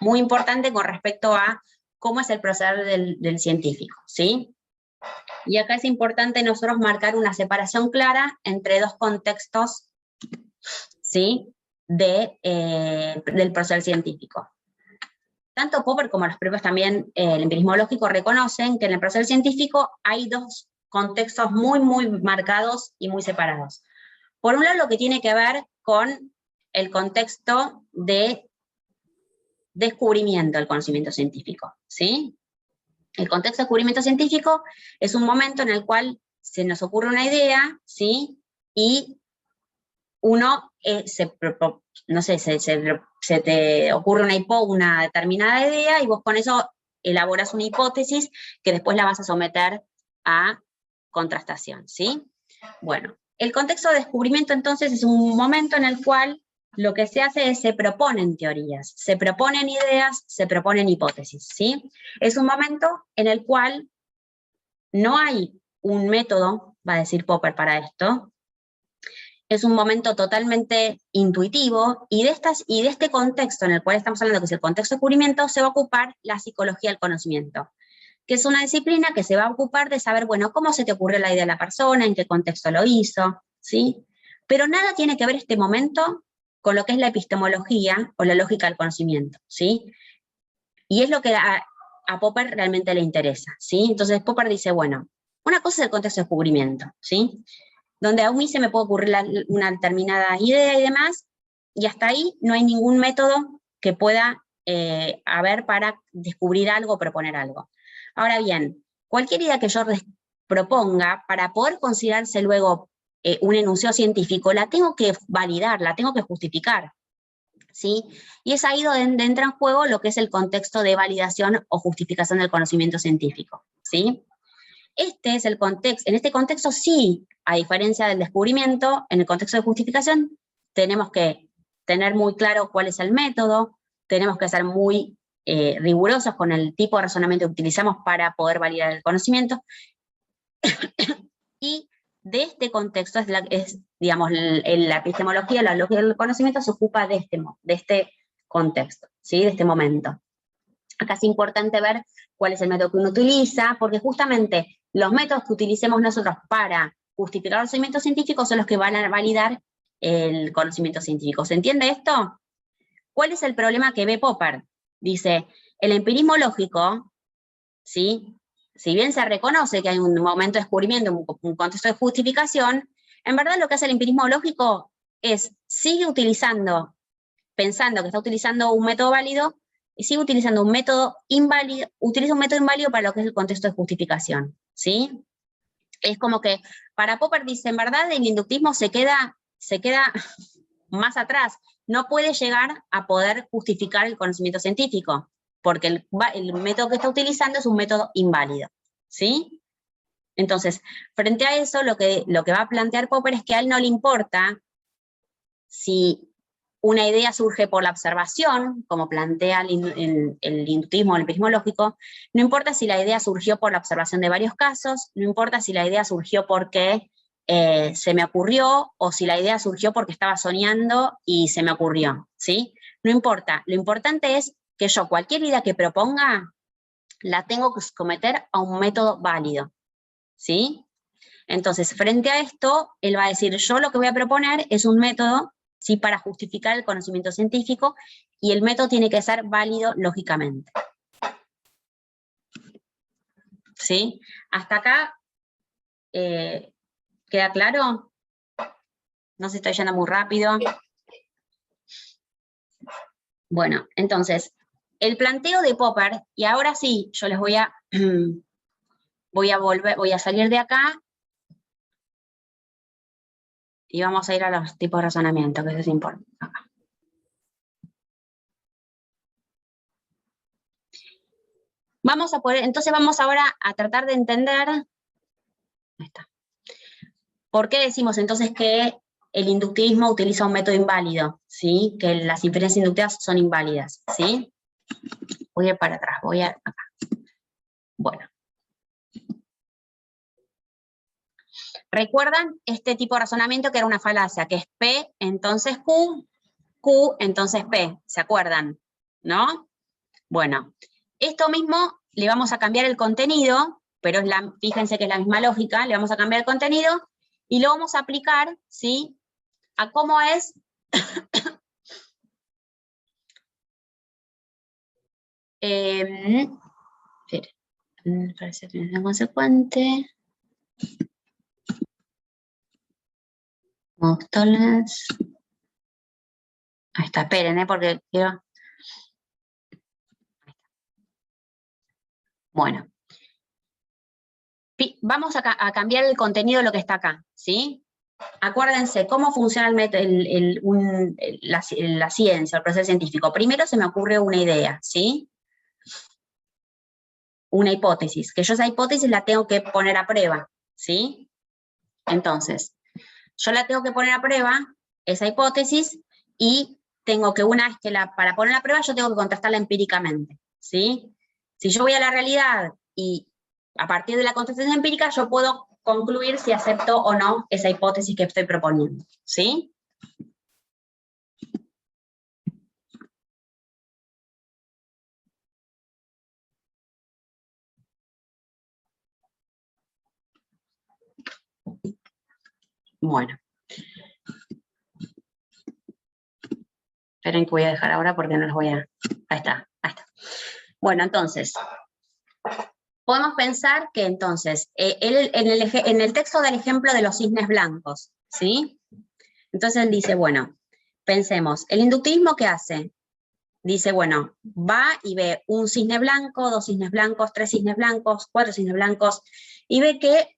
muy importante con respecto a cómo es el proceder del científico, ¿sí? Y acá es importante nosotros marcar una separación clara entre dos contextos, ¿sí? Del proceder científico. Tanto Popper como los propios también el empirismo lógico reconocen que en el proceder científico hay dos contextos muy, muy marcados y muy separados. Por un lado, lo que tiene que ver con el contexto de descubrimiento del conocimiento científico, ¿sí? El contexto de descubrimiento científico es un momento en el cual se nos ocurre una idea, ¿sí? Y uno, no sé, se te ocurre una determinada idea y vos con eso elaboras una hipótesis que después la vas a someter a contrastación, ¿sí? Bueno, el contexto de descubrimiento entonces es un momento en el cual lo que se hace es se proponen teorías, se proponen ideas, se proponen hipótesis, ¿sí? Es un momento en el cual no hay un método, va a decir Popper para esto, es un momento totalmente intuitivo, y de este contexto en el cual estamos hablando, que es el contexto de descubrimiento, se va a ocupar la psicología del conocimiento. que es una disciplina que se va a ocupar de saber, bueno, cómo se te ocurrió la idea de la persona, en qué contexto lo hizo, ¿sí? Pero nada tiene que ver este momento con lo que es la epistemología o la lógica del conocimiento, ¿sí? Y es lo que a Popper realmente le interesa, ¿sí? Entonces Popper dice, bueno, una cosa es el contexto de descubrimiento, ¿sí? Donde a mí se me puede ocurrir una determinada idea y demás, y hasta ahí no hay ningún método que pueda haber para descubrir algo o proponer algo. Ahora bien, cualquier idea que yo proponga, para poder considerarse luego un enunciado científico, la tengo que validar, la tengo que justificar, ¿sí? Y es ahí donde entra en juego lo que es el contexto de validación o justificación del conocimiento científico, ¿sí? Este es el contexto, en este contexto sí, a diferencia del descubrimiento, en el contexto de justificación tenemos que tener muy claro cuál es el método, tenemos que ser muy rigurosos con el tipo de razonamiento que utilizamos para poder validar el conocimiento, y de este contexto digamos, la epistemología, la lógica del conocimiento se ocupa de este contexto, ¿sí? De este momento. Acá es importante ver cuál es el método que uno utiliza, porque justamente los métodos que utilicemos nosotros para justificar los conocimientos científicos son los que van a validar el conocimiento científico. ¿Se entiende esto? ¿Cuál es el problema que ve Popper? Dice, el empirismo lógico, ¿sí? Si bien se reconoce que hay un momento de descubrimiento, un contexto de justificación, en verdad lo que hace el empirismo lógico es, sigue utilizando, pensando que está utilizando un método válido, y sigue utilizando un método inválido, utiliza un método inválido para lo que es el contexto de justificación, ¿sí? Es como que, para Popper dice, en verdad el inductismo se queda más atrás, no puede llegar a poder justificar el conocimiento científico, porque el método que está utilizando es un método inválido, ¿sí? Entonces, frente a eso, lo que va a plantear Popper es que a él no le importa si una idea surge por la observación, como plantea el inductismo, el empirismo lógico, no importa si la idea surgió por la observación de varios casos, no importa si la idea surgió porque se me ocurrió, o si la idea surgió porque estaba soñando y se me ocurrió, ¿sí? No importa, lo importante es que yo cualquier idea que proponga, la tengo que someter a un método válido, ¿sí? Entonces, frente a esto, él va a decir, yo lo que voy a proponer es un método, ¿sí?, para justificar el conocimiento científico, y el método tiene que ser válido lógicamente. ¿Sí? ¿Hasta acá queda claro? No sé si estoy yendo muy rápido. Bueno, entonces, el planteo de Popper, y ahora sí, yo les voy a salir de acá, y vamos a ir a los tipos de razonamiento, que eso es importante. Acá. Entonces vamos ahora a tratar de entender, ahí está. ¿Por qué decimos entonces que el inductivismo utiliza un método inválido? ¿Sí? Que las inferencias inductivas son inválidas, ¿sí? Voy a ir para atrás, voy a acá. Bueno. ¿Recuerdan este tipo de razonamiento que era una falacia? Que es P, entonces Q, Q, entonces P. ¿Se acuerdan? ¿No? Bueno, esto mismo le vamos a cambiar el contenido, pero fíjense que es la misma lógica, le vamos a cambiar el contenido y lo vamos a aplicar, ¿sí?, a cómo es parece que no es consecuente. Tolerance. Ahí está, esperen, porque quiero. Bueno. Vamos a cambiar el contenido de lo que está acá, ¿sí? Acuérdense, ¿cómo funciona la ciencia, el proceso científico? Primero se me ocurre una idea, ¿sí? Una hipótesis, que yo esa hipótesis la tengo que poner a prueba, ¿sí? Entonces, yo la tengo que poner a prueba, esa hipótesis, y tengo que una vez que para poner a prueba yo tengo que contrastarla empíricamente, ¿sí? Si yo voy a la realidad y a partir de la contrastación empírica yo puedo concluir si acepto o no esa hipótesis que estoy proponiendo, ¿sí? Bueno. Esperen que voy a dejar ahora porque no los voy a... Ahí está, ahí está. Bueno, entonces, podemos pensar que entonces, en el texto del ejemplo de los cisnes blancos, ¿sí? Entonces él dice, bueno, pensemos, ¿el inductivismo qué hace? Dice, bueno, va y ve un cisne blanco, 2 cisnes blancos, 3 cisnes blancos, 4 cisnes blancos, y ve que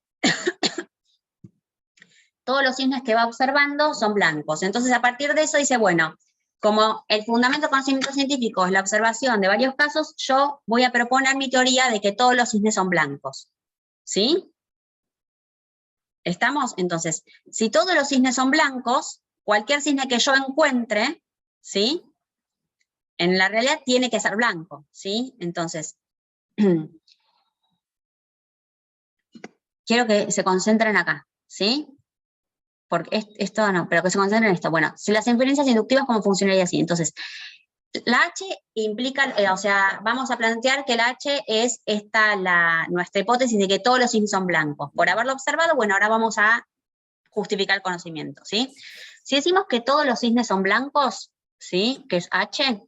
todos los cisnes que va observando son blancos. Entonces, a partir de eso dice, bueno, como el fundamento del conocimiento científico es la observación de varios casos, yo voy a proponer mi teoría de que todos los cisnes son blancos. ¿Sí? ¿Estamos? Entonces, si todos los cisnes son blancos, cualquier cisne que yo encuentre, ¿sí? En la realidad tiene que ser blanco, ¿sí? Entonces, quiero que se concentren acá, ¿sí? Porque esto no, pero que se concentren en esto. Bueno, si las inferencias inductivas, ¿cómo funcionaría así? Entonces, la H implica, o sea, vamos a plantear que la H es nuestra hipótesis de que todos los cisnes son blancos. Por haberlo observado, bueno, ahora vamos a justificar el conocimiento, ¿sí? Si decimos que todos los cisnes son blancos, ¿sí? Que es H,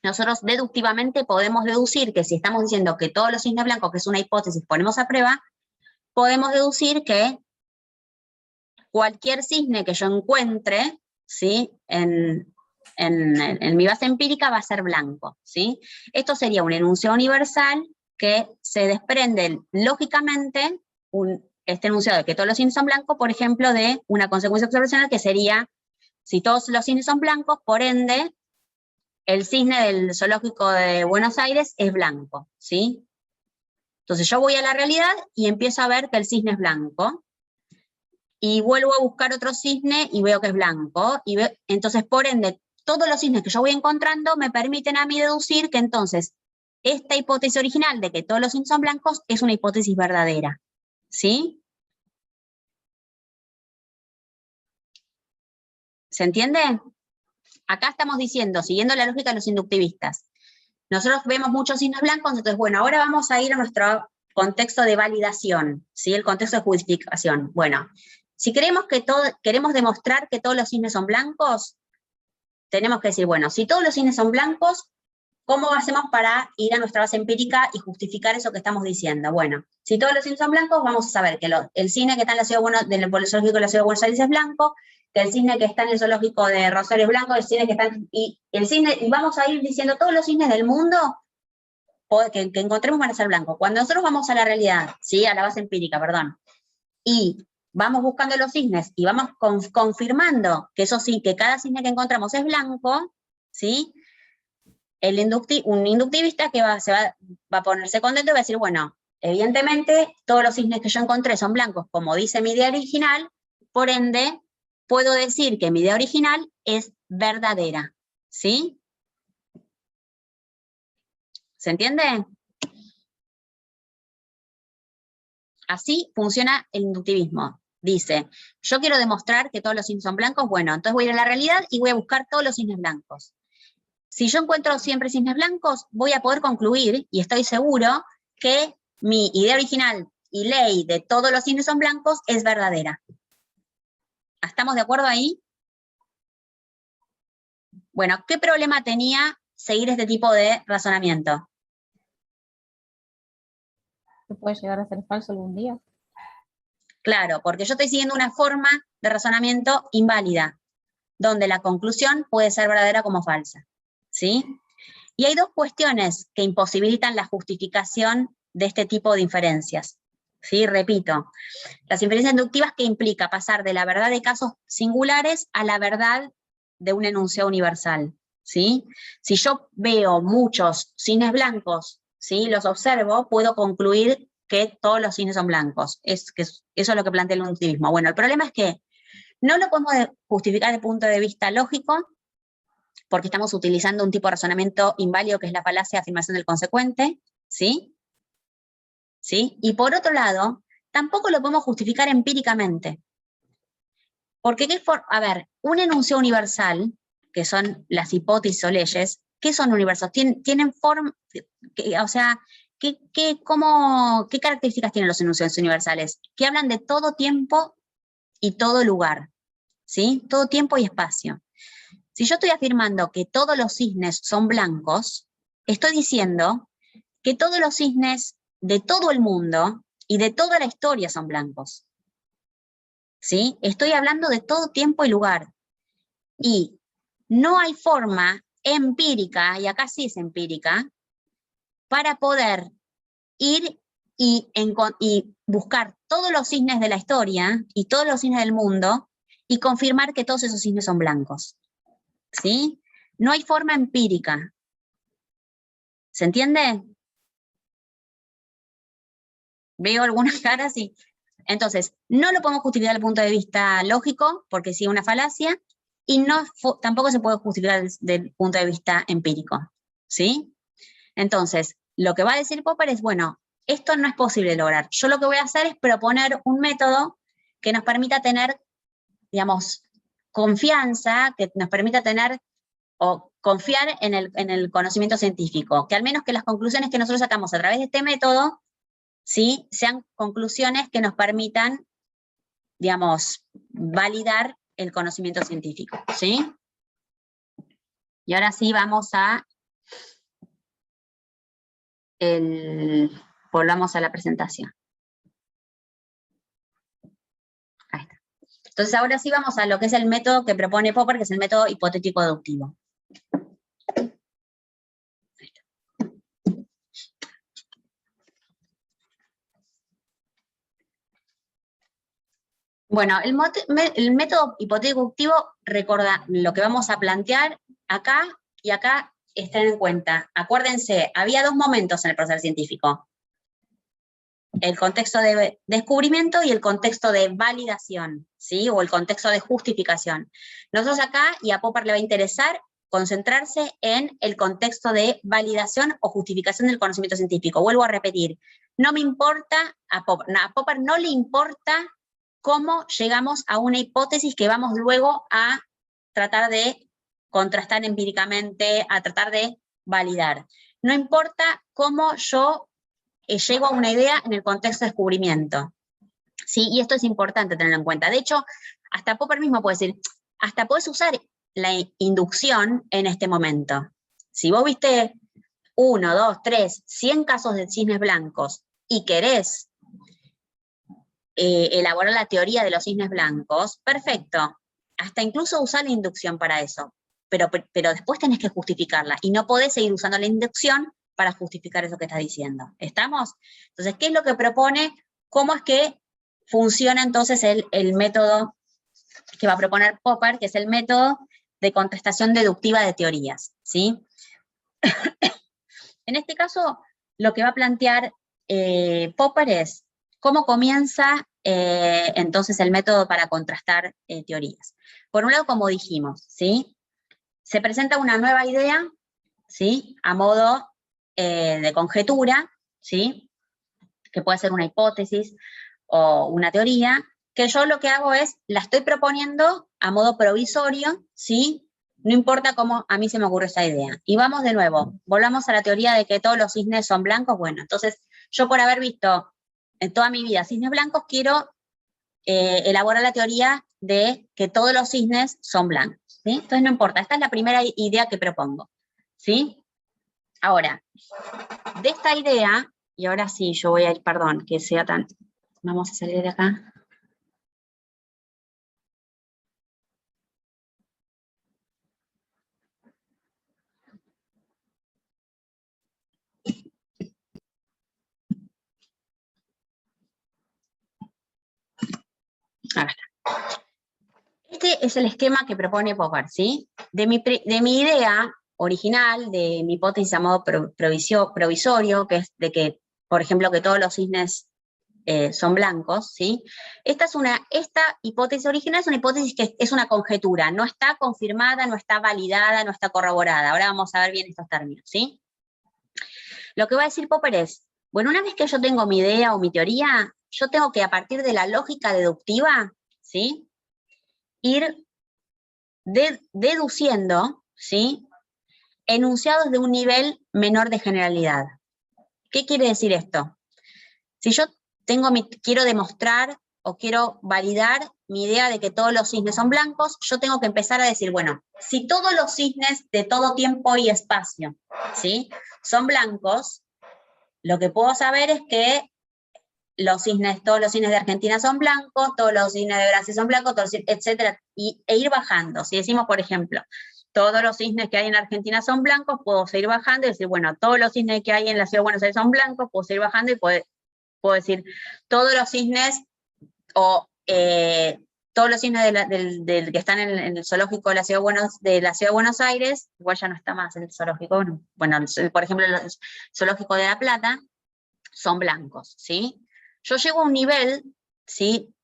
nosotros deductivamente podemos deducir que si estamos diciendo que todos los cisnes blancos, que es una hipótesis, ponemos a prueba, podemos deducir que cualquier cisne que yo encuentre, ¿sí? En mi base empírica va a ser blanco, ¿sí? Esto sería un enunciado universal que se desprende lógicamente este enunciado de que todos los cisnes son blancos, por ejemplo, de una consecuencia observacional que sería, si todos los cisnes son blancos, por ende, el cisne del zoológico de Buenos Aires es blanco, ¿sí? Entonces yo voy a la realidad y empiezo a ver que el cisne es blanco, y vuelvo a buscar otro cisne y veo que es blanco, entonces por ende, todos los cisnes que yo voy encontrando me permiten a mí deducir que entonces esta hipótesis original de que todos los cisnes son blancos es una hipótesis verdadera, ¿sí? ¿Se entiende? Acá estamos diciendo, siguiendo la lógica de los inductivistas, nosotros vemos muchos cisnes blancos, entonces bueno, ahora vamos a ir a nuestro contexto de validación, ¿sí? El contexto de justificación. Bueno, si queremos demostrar que todos los cisnes son blancos, tenemos que decir, bueno, si todos los cisnes son blancos, ¿cómo hacemos para ir a nuestra base empírica y justificar eso que estamos diciendo? Bueno, si todos los cisnes son blancos, vamos a saber que el cisne que está en la ciudad del zoológico de la ciudad de Buenos Aires es blanco, que el cisne que está en el zoológico de Rosario es blanco, el cisne que está y vamos a ir diciendo todos los cisnes del mundo que encontremos van a ser blancos. Cuando nosotros vamos a la realidad, ¿sí? A la base empírica, perdón, y vamos buscando los cisnes y vamos confirmando que eso sí, que cada cisne que encontramos es blanco, ¿sí? Un inductivista que va a ponerse contento y va a decir, bueno, evidentemente todos los cisnes que yo encontré son blancos, como dice mi idea original, por ende, puedo decir que mi idea original es verdadera, ¿sí? ¿Se entiende? Así funciona el inductivismo. Dice, yo quiero demostrar que todos los cisnes son blancos, bueno, entonces voy a ir a la realidad y voy a buscar todos los cisnes blancos. Si yo encuentro siempre cisnes blancos, voy a poder concluir, y estoy seguro, que mi idea original y ley de todos los cisnes son blancos es verdadera. ¿Estamos de acuerdo ahí? Bueno, ¿qué problema tenía seguir este tipo de razonamiento? Que puede llegar a ser falso algún día. Claro, porque yo estoy siguiendo una forma de razonamiento inválida, donde la conclusión puede ser verdadera como falsa, ¿sí? Y hay dos cuestiones que imposibilitan la justificación de este tipo de inferencias, ¿sí? Repito, las inferencias inductivas que implica pasar de la verdad de casos singulares a la verdad de un enunciado universal, ¿sí? Si yo veo muchos cisnes blancos, ¿sí? Los observo, puedo concluir que todos los cisnes son blancos. Eso es lo que plantea el inductivismo. Bueno, el problema es que no lo podemos justificar desde el punto de vista lógico, porque estamos utilizando un tipo de razonamiento inválido que es la falacia de afirmación del consecuente, ¿sí? ¿Sí? Y por otro lado, tampoco lo podemos justificar empíricamente. Porque, a ver, un enunciado universal, que son las hipótesis o leyes, ¿qué son universos? Tienen forma, o sea, ¿qué características tienen los enunciados universales? Que hablan de todo tiempo y todo lugar, ¿sí? Todo tiempo y espacio. Si yo estoy afirmando que todos los cisnes son blancos, estoy diciendo que todos los cisnes de todo el mundo y de toda la historia son blancos, ¿sí? Estoy hablando de todo tiempo y lugar. Y no hay forma empírica, y acá sí es empírica, para poder ir y buscar todos los cisnes de la historia y todos los cisnes del mundo y confirmar que todos esos cisnes son blancos, ¿sí? No hay forma empírica. ¿Se entiende? Veo algunas caras y... Entonces, no lo podemos justificar desde el punto de vista lógico, porque sí es una falacia, y no, tampoco se puede justificar desde el punto de vista empírico, ¿sí? Entonces, lo que va a decir Popper es, bueno, esto no es posible lograr. Yo lo que voy a hacer es proponer un método que nos permita tener, digamos, confianza, que nos permita tener o confiar en el conocimiento científico, que al menos que las conclusiones que nosotros sacamos a través de este método, ¿sí?, sean conclusiones que nos permitan, digamos, validar el conocimiento científico, ¿sí? Y ahora sí vamos a volvamos a la presentación. Ahí está. Entonces ahora sí vamos a lo que es el método que propone Popper, que es el método hipotético-deductivo. Bueno, el método hipotético-deductivo, recuerda, lo que vamos a plantear acá y acá, estén en cuenta. Acuérdense, había dos momentos en el proceso científico. El contexto de descubrimiento y el contexto de validación, ¿sí? O el contexto de justificación. Nosotros acá, y a Popper le va a interesar, concentrarse en el contexto de validación o justificación del conocimiento científico. Vuelvo a repetir, no me importa, a Popper no le importa cómo llegamos a una hipótesis que vamos luego a tratar de contrastar empíricamente, a tratar de validar. No importa cómo yo llego a una idea en el contexto de descubrimiento, ¿sí? Y esto es importante tenerlo en cuenta. De hecho, hasta Popper mismo puede decir, hasta podés usar la inducción en este momento. Si vos viste 1, 2, 3, 100 casos de cisnes blancos y querés elaborar la teoría de los cisnes blancos, perfecto. Hasta incluso usar la inducción para eso. Pero después tenés que justificarla. Y no podés seguir usando la inducción para justificar eso que estás diciendo. ¿Estamos? Entonces, ¿qué es lo que propone? ¿Cómo es que funciona entonces el método que va a proponer Popper, que es el método de contestación deductiva de teorías, ¿sí? En este caso, lo que va a plantear Popper es cómo comienza entonces el método para contrastar teorías. Por un lado, como dijimos, ¿sí? Se presenta una nueva idea, ¿sí?, a modo de conjetura, ¿sí?, que puede ser una hipótesis o una teoría, que yo lo que hago es, la estoy proponiendo a modo provisorio, ¿sí?, no importa cómo a mí se me ocurre esa idea. Y vamos de nuevo, volvamos a la teoría de que todos los cisnes son blancos. Bueno, entonces yo por haber visto en toda mi vida cisnes blancos, quiero elaborar la teoría de que todos los cisnes son blancos, ¿sí? Entonces no importa, esta es la primera idea que propongo, ¿sí? Ahora, de esta idea, y ahora sí, yo voy a ir, perdón, que sea tan... Vamos a salir de acá. Acá está. Este es el esquema que propone Popper, ¿sí? De mi idea original, de mi hipótesis a modo provisorio, que es de que, por ejemplo, que todos los cisnes son blancos, ¿sí? Esta hipótesis original es una hipótesis que es una conjetura, no está confirmada, no está validada, no está corroborada. Ahora vamos a ver bien estos términos, ¿sí? Lo que va a decir Popper es, bueno, una vez que yo tengo mi idea o mi teoría, yo tengo que, a partir de la lógica deductiva, ¿sí?, ir deduciendo, ¿sí?, enunciados de un nivel menor de generalidad. ¿Qué quiere decir esto? Si yo quiero demostrar o quiero validar mi idea de que todos los cisnes son blancos, yo tengo que empezar a decir, bueno, si todos los cisnes de todo tiempo y espacio, ¿sí?, son blancos, lo que puedo saber es que todos los cisnes de Argentina son blancos, todos los cisnes de Brasil son blancos, etcétera, e ir bajando. Si decimos, por ejemplo, todos los cisnes que hay en Argentina son blancos, puedo seguir bajando y decir, bueno, todos los cisnes que hay en la Ciudad de Buenos Aires son blancos, puedo seguir bajando y puedo decir, todos los cisnes, o todos los cisnes del que están en el zoológico de la Ciudad de Buenos Aires, igual ya no está más el zoológico, bueno, por ejemplo, el zoológico de La Plata, son blancos, ¿sí? Yo llego a un nivel, ¿sí?,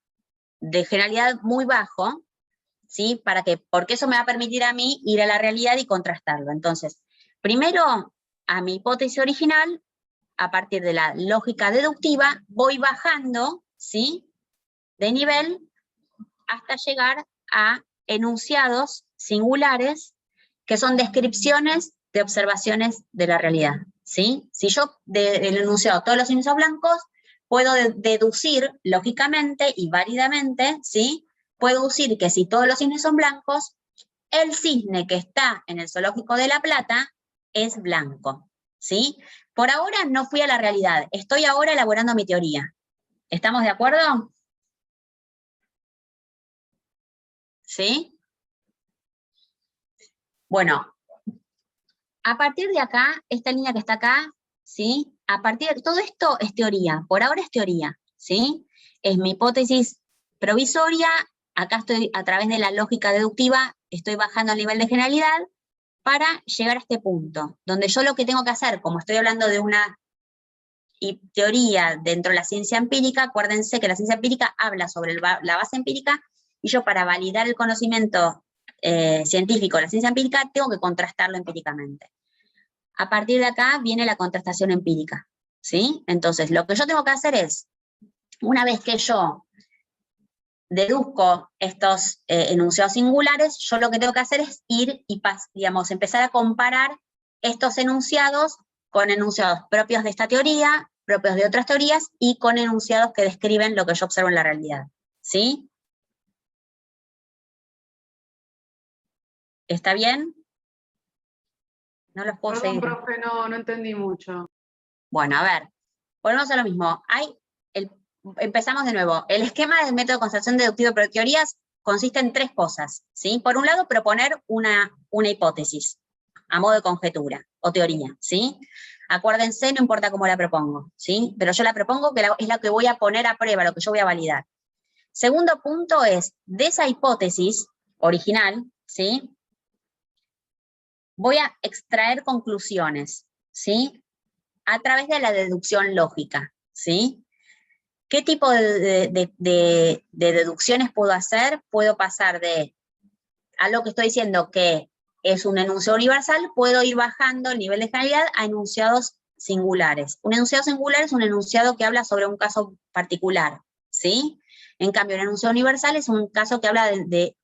de generalidad muy bajo, ¿sí? Porque eso me va a permitir a mí ir a la realidad y contrastarlo. Entonces, primero, a mi hipótesis original, a partir de la lógica deductiva, voy bajando, ¿sí?, de nivel hasta llegar a enunciados singulares que son descripciones de observaciones de la realidad, ¿sí? Si yo del enunciado todos los cisnes son blancos, puedo deducir lógicamente y válidamente, ¿sí?, puedo deducir que si todos los cisnes son blancos, el cisne que está en el zoológico de La Plata es blanco, ¿sí? Por ahora no fui a la realidad, estoy ahora elaborando mi teoría. ¿Estamos de acuerdo? ¿Sí? Bueno, a partir de acá, esta línea que está acá, ¿sí?, a partir de todo esto es teoría, por ahora es teoría, ¿sí? Es mi hipótesis provisoria, acá estoy a través de la lógica deductiva, estoy bajando el nivel de generalidad para llegar a este punto, donde yo lo que tengo que hacer, como estoy hablando de una teoría dentro de la ciencia empírica, acuérdense que la ciencia empírica habla sobre la base empírica, y yo para validar el conocimiento científico de la ciencia empírica, tengo que contrastarlo empíricamente. A partir de acá viene la contrastación empírica, ¿sí? Entonces, lo que yo tengo que hacer es, una vez que yo deduzco estos enunciados singulares, yo lo que tengo que hacer es ir y, empezar a comparar estos enunciados con enunciados propios de esta teoría, propios de otras teorías, y con enunciados que describen lo que yo observo en la realidad, ¿sí? ¿Está bien? No los puedo Perdón, seguir. profe, no entendí mucho. Bueno, a ver, volvemos a lo mismo. Empezamos de nuevo. El esquema del método de construcción deductiva por teorías consiste en tres cosas, ¿sí? Por un lado, proponer una hipótesis, a modo de conjetura o teoría, ¿sí? Acuérdense, no importa cómo la propongo, ¿sí? Pero yo la propongo que es la que voy a poner a prueba, lo que yo voy a validar. Segundo punto es, de esa hipótesis original, ¿sí?, voy a extraer conclusiones, ¿sí?, a través de la deducción lógica, ¿sí? ¿Qué tipo de deducciones puedo hacer? Puedo pasar de algo que estoy diciendo que es un enunciado universal, puedo ir bajando el nivel de generalidad a enunciados singulares. Un enunciado singular es un enunciado que habla sobre un caso particular, ¿sí? En cambio, un enunciado universal es un caso que habla de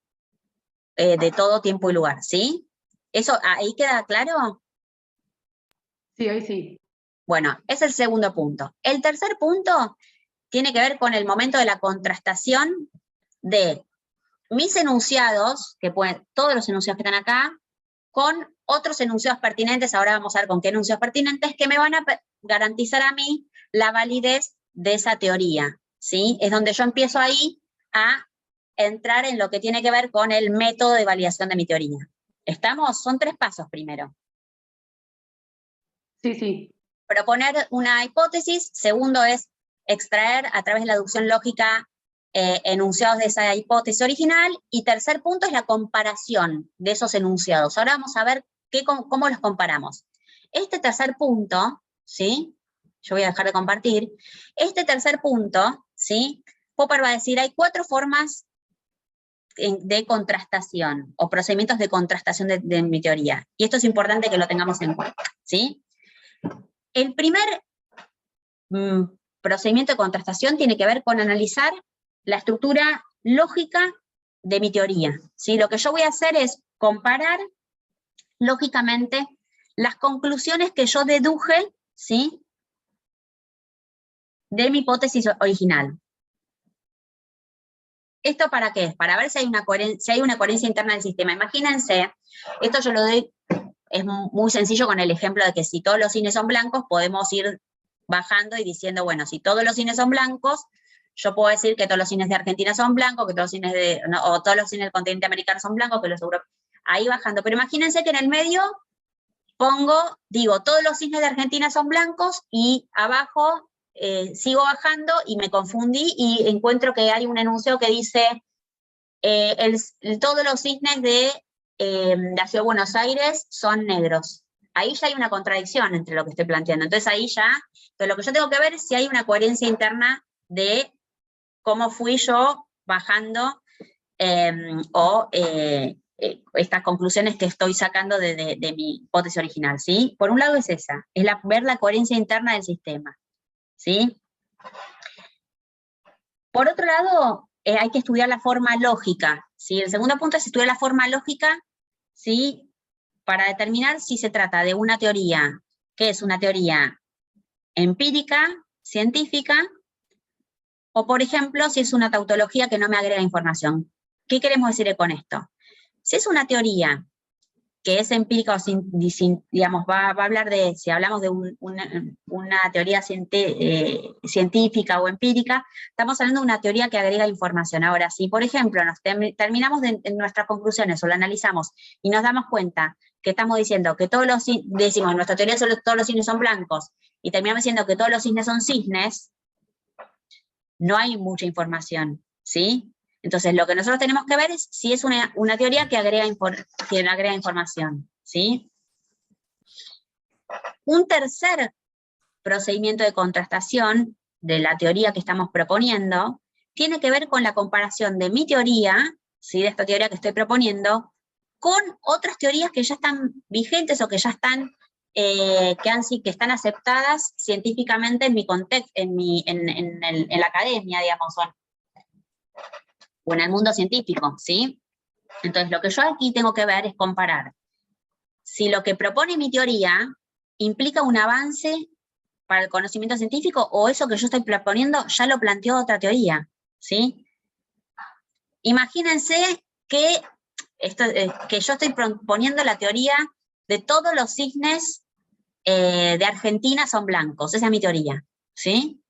todo tiempo y lugar, ¿sí? ¿Eso ahí queda claro? Sí, ahí sí. Bueno, es el segundo punto. El tercer punto tiene que ver con el momento de la contrastación de mis enunciados, todos los enunciados que están acá, con otros enunciados pertinentes, ahora vamos a ver con qué enunciados pertinentes, que me van a garantizar a mí la validez de esa teoría, ¿sí? Es donde yo empiezo ahí a entrar en lo que tiene que ver con el método de validación de mi teoría. ¿Estamos? Son tres pasos primero. Sí. Proponer una hipótesis, segundo es extraer a través de la deducción lógica enunciados de esa hipótesis original, y tercer punto es la comparación de esos enunciados. Ahora vamos a ver cómo los comparamos. Este tercer punto, ¿sí?, yo voy a dejar de compartir, este tercer punto, ¿sí?, Popper va a decir, hay 4 formas de contrastación, o procedimientos de contrastación de mi teoría, y esto es importante que lo tengamos en cuenta, ¿sí? El primer procedimiento de contrastación tiene que ver con analizar la estructura lógica de mi teoría, ¿sí? Lo que yo voy a hacer es comparar lógicamente las conclusiones que yo deduje, ¿sí?, de mi hipótesis original. ¿Esto para qué? Para ver si hay una coherencia interna del sistema. Imagínense, esto yo lo doy, es muy sencillo con el ejemplo de que si todos los cines son blancos, podemos ir bajando y diciendo, bueno, si todos los cines son blancos, yo puedo decir que todos los cines de Argentina son blancos, que todos los cines o todos los cines del continente americano son blancos, que los europeos, ahí bajando. Pero imagínense que en el medio digo, todos los cines de Argentina son blancos, y abajo sigo bajando y me confundí y encuentro que hay un enunciado que dice todos los cisnes de la Ciudad de Buenos Aires son negros. Ahí ya hay una contradicción entre lo que estoy planteando. Entonces ahí ya, lo que yo tengo que ver es si hay una coherencia interna de cómo fui yo bajando estas conclusiones que estoy sacando de mi hipótesis original, ¿sí? Por un lado es esa, es ver la coherencia interna del sistema, ¿sí? Por otro lado, hay que estudiar la forma lógica, ¿sí? El segundo punto es estudiar la forma lógica, ¿sí? Para determinar si se trata de una teoría que es una teoría empírica, científica, o por ejemplo, si es una tautología que no me agrega información. ¿Qué queremos decir con esto? Si es una teoría que es empírica o digamos, va a hablar de, si hablamos de una teoría científica o empírica, estamos hablando de una teoría que agrega información. Ahora, si por ejemplo nos terminamos en nuestras conclusiones o lo analizamos y nos damos cuenta que estamos diciendo que decimos, nuestra teoría todos los cisnes son blancos, y terminamos diciendo que todos los cisnes son cisnes, no hay mucha información, ¿sí? Entonces, lo que nosotros tenemos que ver es si es una teoría que agrega información, ¿sí? Un tercer procedimiento de contrastación de la teoría que estamos proponiendo tiene que ver con la comparación de mi teoría, ¿sí? De esta teoría que estoy proponiendo, con otras teorías que ya están vigentes o que ya están, que están aceptadas científicamente en mi contexto, en la academia, digamos, o en el mundo científico, ¿sí? Entonces, lo que yo aquí tengo que ver es comparar si lo que propone mi teoría implica un avance para el conocimiento científico, o eso que yo estoy proponiendo ya lo planteó otra teoría, ¿sí? Imagínense que yo estoy proponiendo la teoría de todos los cisnes de Argentina son blancos, esa es mi teoría, ¿sí?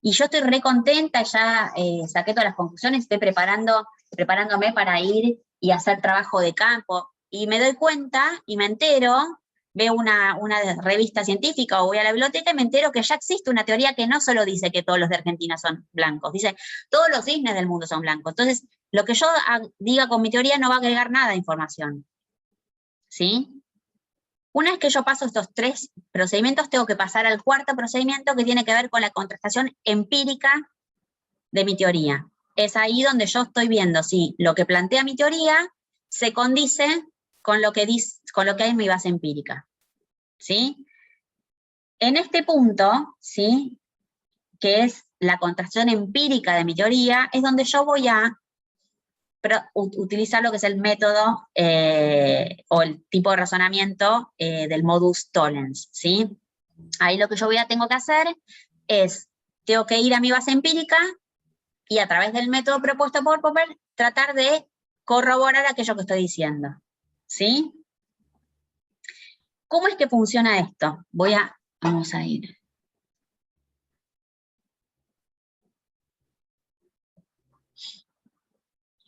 Y yo estoy re contenta, ya saqué todas las conclusiones, estoy preparándome para ir y hacer trabajo de campo, y me doy cuenta y me entero, veo una revista científica o voy a la biblioteca y me entero que ya existe una teoría que no solo dice que todos los de Argentina son blancos, dice todos los cisnes del mundo son blancos. Entonces, lo que yo diga con mi teoría no va a agregar nada de información, ¿sí? Una vez que yo paso estos 3 procedimientos, tengo que pasar al cuarto procedimiento, que tiene que ver con la contrastación empírica de mi teoría. Es ahí donde yo estoy viendo si lo que plantea mi teoría se condice con lo que hay en mi base empírica, ¿sí? En este punto, ¿sí?, que es la contrastación empírica de mi teoría, es donde yo voy a utilizar lo que es el método o el tipo de razonamiento del modus tollens, ¿sí? Ahí lo que yo tengo que hacer es, tengo que ir a mi base empírica y a través del método propuesto por Popper tratar de corroborar aquello que estoy diciendo, ¿sí? ¿Cómo es que funciona esto? Vamos a ir.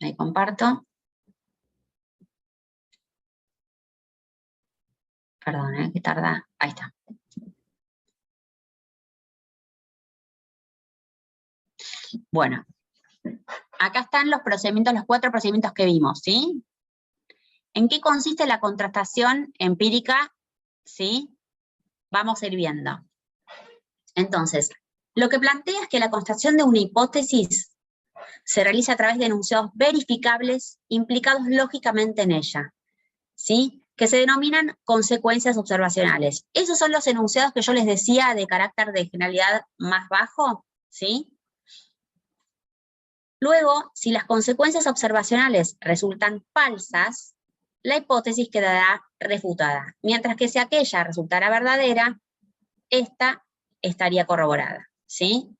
Ahí comparto. Perdón, que tarda. Ahí está. Bueno, acá están los 4 procedimientos que vimos, ¿sí? ¿En qué consiste la contrastación empírica? ¿Sí? Vamos a ir viendo. Entonces, lo que plantea es que la contrastación de una hipótesis se realiza a través de enunciados verificables implicados lógicamente en ella, ¿sí?, que se denominan consecuencias observacionales. Esos son los enunciados que yo les decía de carácter de generalidad más bajo, ¿sí? Luego, si las consecuencias observacionales resultan falsas, la hipótesis quedará refutada, mientras que si aquella resultara verdadera, esta estaría corroborada, ¿sí?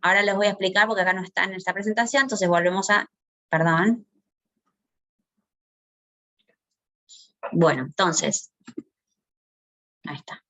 Ahora les voy a explicar porque acá no está en esta presentación, entonces volvemos a, perdón. Bueno, entonces, ahí está.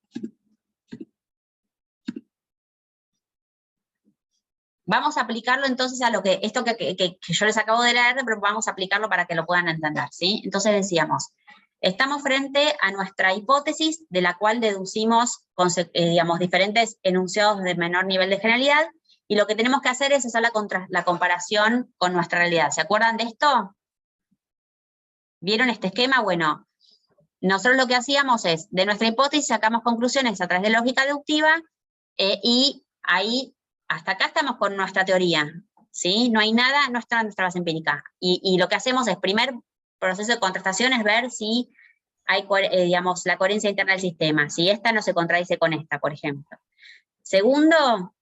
Vamos a aplicarlo entonces a lo que, esto que yo les acabo de leer, pero vamos a aplicarlo para que lo puedan entender, ¿sí? Entonces decíamos, estamos frente a nuestra hipótesis de la cual deducimos, digamos, diferentes enunciados de menor nivel de generalidad, y lo que tenemos que hacer es hacer la comparación con nuestra realidad. ¿Se acuerdan de esto? ¿Vieron este esquema? Bueno, nosotros lo que hacíamos es, de nuestra hipótesis sacamos conclusiones a través de lógica deductiva, y ahí, hasta acá estamos con nuestra teoría, ¿sí? No hay nada, no está en nuestra base empírica. Y lo que hacemos es, primer proceso de contrastación es ver si hay, digamos, la coherencia interna del sistema, si esta no se contradice con esta, por ejemplo. Segundo,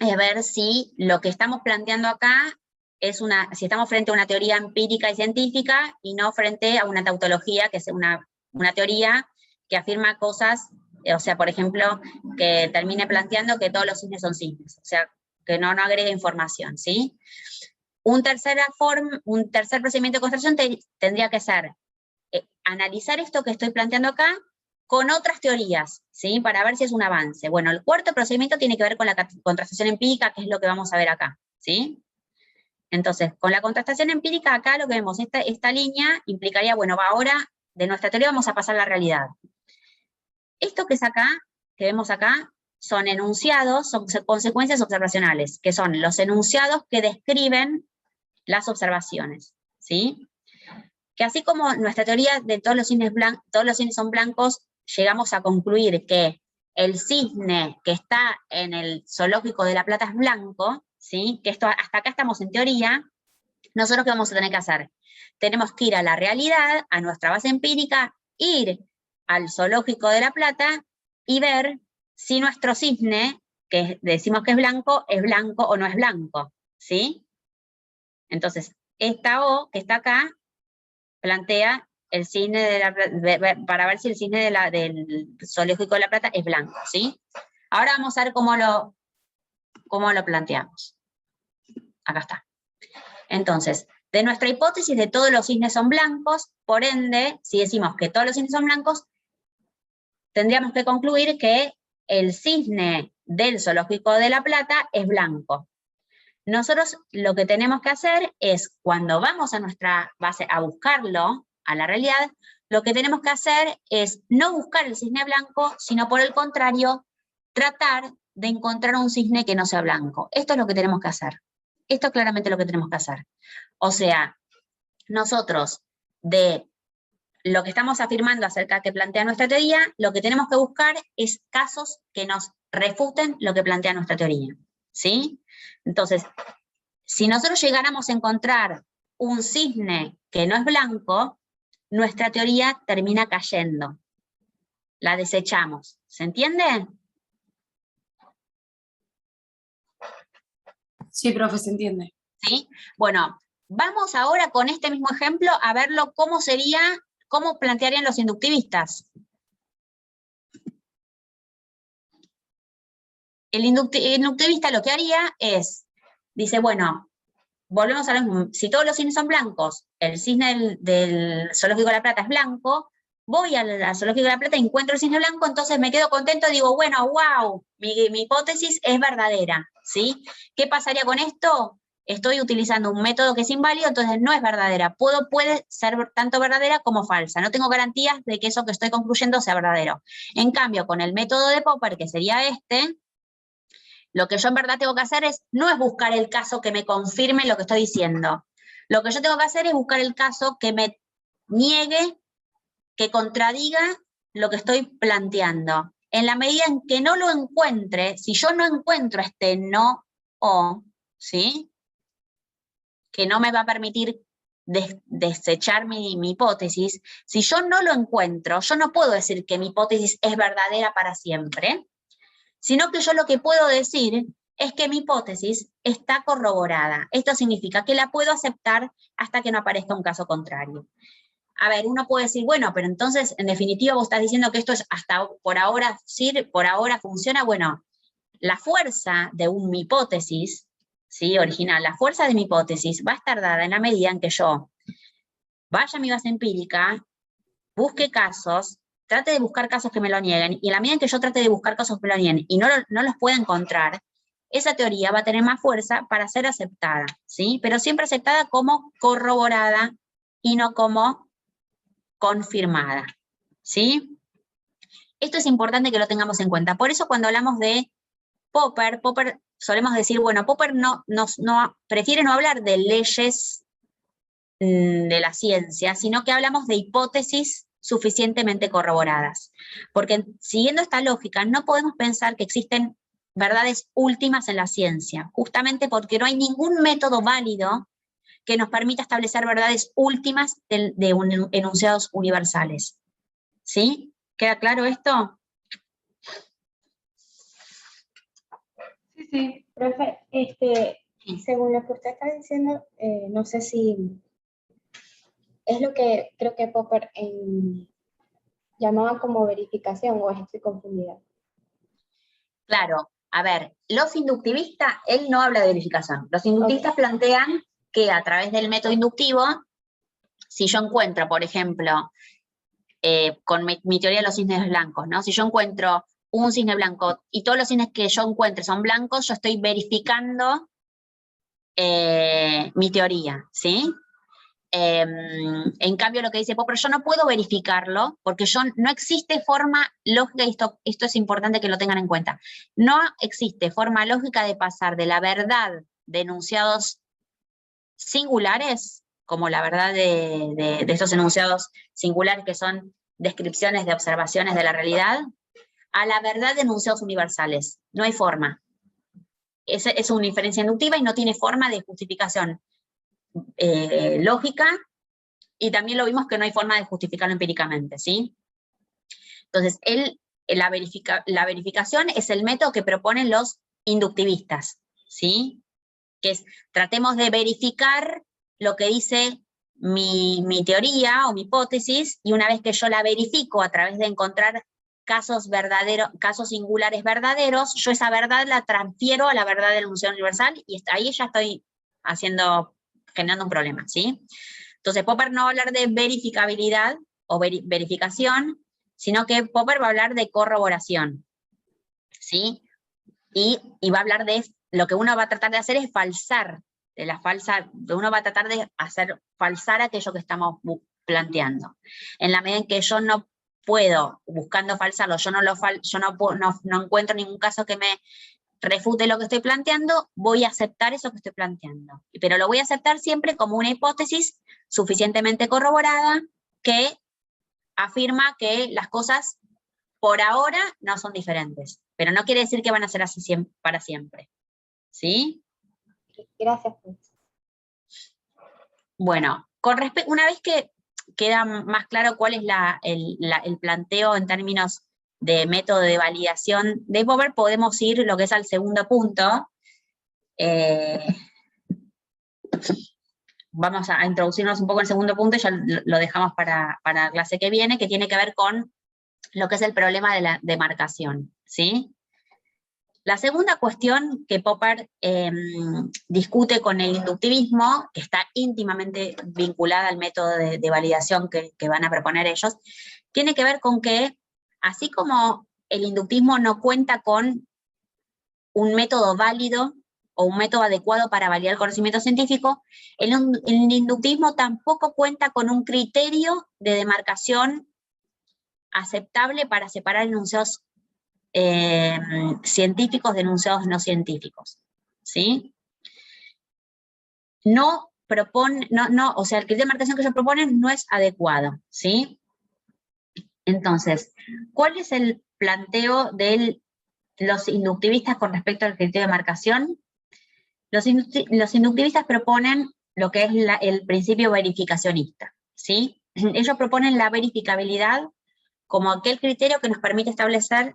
es ver si lo que estamos planteando acá es si estamos frente a una teoría empírica y científica y no frente a una tautología, que es una teoría que afirma cosas, o sea, por ejemplo, que termine planteando que todos los cisnes son cisnes, o sea, que no agregue información, ¿sí? Un tercer procedimiento de construcción tendría que ser analizar esto que estoy planteando acá con otras teorías, ¿sí? Para ver si es un avance. Bueno, el cuarto procedimiento tiene que ver con la contrastación empírica, que es lo que vamos a ver acá, ¿sí? Entonces, con la contrastación empírica, acá lo que vemos, esta línea implicaría, bueno, ahora de nuestra teoría vamos a pasar a la realidad. Esto que es acá, que vemos acá, son enunciados, son consecuencias observacionales, que son los enunciados que describen las observaciones, ¿sí? Que así como nuestra teoría de todos los cisnes son blancos, llegamos a concluir que el cisne que está en el zoológico de La Plata es blanco, ¿sí? Que hasta acá estamos en teoría. Nosotros, ¿qué vamos a tener que hacer? Tenemos que ir a la realidad, a nuestra base empírica, ir al zoológico de La Plata y ver si nuestro cisne, que decimos que es blanco o no es blanco, ¿sí? Entonces, esta O que está acá plantea el cisne para ver si el cisne del zoológico de La Plata es blanco, ¿sí? Ahora vamos a ver cómo lo planteamos. Acá está. Entonces, de nuestra hipótesis de todos los cisnes son blancos, por ende, si decimos que todos los cisnes son blancos, tendríamos que concluir que el cisne del zoológico de La Plata es blanco. Nosotros lo que tenemos que hacer es, cuando vamos a nuestra base a buscarlo, a la realidad, lo que tenemos que hacer es no buscar el cisne blanco, sino por el contrario, tratar de encontrar un cisne que no sea blanco. Esto es lo que tenemos que hacer. Esto es claramente lo que tenemos que hacer. O sea, nosotros, de lo que estamos afirmando acerca de que plantea nuestra teoría, lo que tenemos que buscar es casos que nos refuten lo que plantea nuestra teoría, ¿sí? Entonces, si nosotros llegáramos a encontrar un cisne que no es blanco, nuestra teoría termina cayendo. La desechamos. ¿Se entiende? Sí, profe, se entiende. ¿Sí? Bueno, vamos ahora con este mismo ejemplo a verlo cómo plantearían los inductivistas. El inductivista lo que haría es, dice, bueno, volvemos a lo mismo, si todos los cisnes son blancos, el cisne del zoológico de La Plata es blanco, voy al zoológico de La Plata, encuentro el cisne blanco, entonces me quedo contento, digo, bueno, wow, mi hipótesis es verdadera, ¿sí? ¿Qué pasaría con esto? Estoy utilizando un método que es inválido, entonces no es verdadera. Puede ser tanto verdadera como falsa. No tengo garantías de que eso que estoy concluyendo sea verdadero. En cambio, con el método de Popper, que sería lo que yo en verdad tengo que hacer no es buscar el caso que me confirme lo que estoy diciendo. Lo que yo tengo que hacer es buscar el caso que me niegue, que contradiga lo que estoy planteando. En la medida en que no lo encuentre, si yo no encuentro este no o, ¿sí? Que no me va a permitir desechar mi hipótesis, si yo no lo encuentro, yo no puedo decir que mi hipótesis es verdadera para siempre, sino que yo lo que puedo decir es que mi hipótesis está corroborada. Esto significa que la puedo aceptar hasta que no aparezca un caso contrario. A ver, uno puede decir, bueno, pero entonces, en definitiva, vos estás diciendo que esto es por ahora funciona. Bueno, la fuerza de mi hipótesis ¿sí? Original. La fuerza de mi hipótesis va a estar dada en la medida en que yo vaya a mi base empírica, busque casos, trate de buscar casos que me lo nieguen, y en la medida en que yo trate de buscar casos que me lo nieguen y no los pueda encontrar, esa teoría va a tener más fuerza para ser aceptada, ¿sí? Pero siempre aceptada como corroborada y no como confirmada, ¿sí? Esto es importante que lo tengamos en cuenta. Por eso cuando hablamos de Popper solemos decir, bueno, Popper prefiere no hablar de leyes de la ciencia, sino que hablamos de hipótesis suficientemente corroboradas. Porque siguiendo esta lógica, no podemos pensar que existen verdades últimas en la ciencia, justamente porque no hay ningún método válido que nos permita establecer verdades últimas de enunciados universales. ¿Sí? ¿Queda claro esto? Sí, sí. Profe, según lo que usted está diciendo, no sé si es lo que creo que Popper llamaba como verificación, o estoy confundida. Claro, a ver, los inductivistas, él no habla de verificación. Los inductivistas plantean que a través del método inductivo, si yo encuentro, por ejemplo, con mi teoría de los cisnes blancos, ¿no? Si yo encuentro un cisne blanco y todos los cisnes que yo encuentre son blancos, yo estoy verificando mi teoría, ¿sí? En cambio, lo que dice Popper, yo no puedo verificarlo porque no existe forma lógica, y esto es importante que lo tengan en cuenta, no existe forma lógica de pasar de la verdad de enunciados singulares, como la verdad de estos enunciados singulares que son descripciones de observaciones de la realidad, a la verdad de enunciados universales. No hay forma. Es una inferencia inductiva y no tiene forma de justificación lógica, y también lo vimos que no hay forma de justificarlo empíricamente, ¿sí? Entonces, la verificación es el método que proponen los inductivistas, ¿sí? Que es, tratemos de verificar lo que dice mi teoría o mi hipótesis, y una vez que yo la verifico a través de encontrar casos singulares verdaderos, yo esa verdad la transfiero a la verdad del enunciado universal, y ahí ya estoy generando un problema, ¿sí? Entonces Popper no va a hablar de verificabilidad o verificación, sino que Popper va a hablar de corroboración, ¿sí? Y va a hablar de lo que uno va a tratar de hacer es falsar, uno va a tratar de hacer falsar aquello que estamos planteando. En la medida en que yo no puedo, buscando falsarlo, yo no encuentro ningún caso que me refute lo que estoy planteando, voy a aceptar eso que estoy planteando. Pero lo voy a aceptar siempre como una hipótesis suficientemente corroborada que afirma que las cosas por ahora no son diferentes. Pero no quiere decir que van a ser así para siempre. ¿Sí? Gracias, profe. Bueno, una vez que queda más claro cuál es el planteo en términos de método de validación de Popper, podemos ir lo que es al segundo punto. Vamos a introducirnos un poco en el segundo punto y ya lo dejamos para la clase que viene, que tiene que ver con lo que es el problema de la demarcación, ¿sí? La segunda cuestión que Popper discute con el inductivismo, que está íntimamente vinculada al método de validación que van a proponer ellos, tiene que ver con que, así como el inductivismo no cuenta con un método válido o un método adecuado para validar el conocimiento científico, el inductivismo tampoco cuenta con un criterio de demarcación aceptable para separar enunciados científicos de enunciados no científicos, ¿sí? O sea, el criterio de demarcación que ellos proponen no es adecuado, ¿sí? Entonces, ¿cuál es el planteo de los inductivistas con respecto al criterio de demarcación? Los inductivistas proponen lo que es el principio verificacionista, ¿sí? Ellos proponen la verificabilidad como aquel criterio que nos permite establecer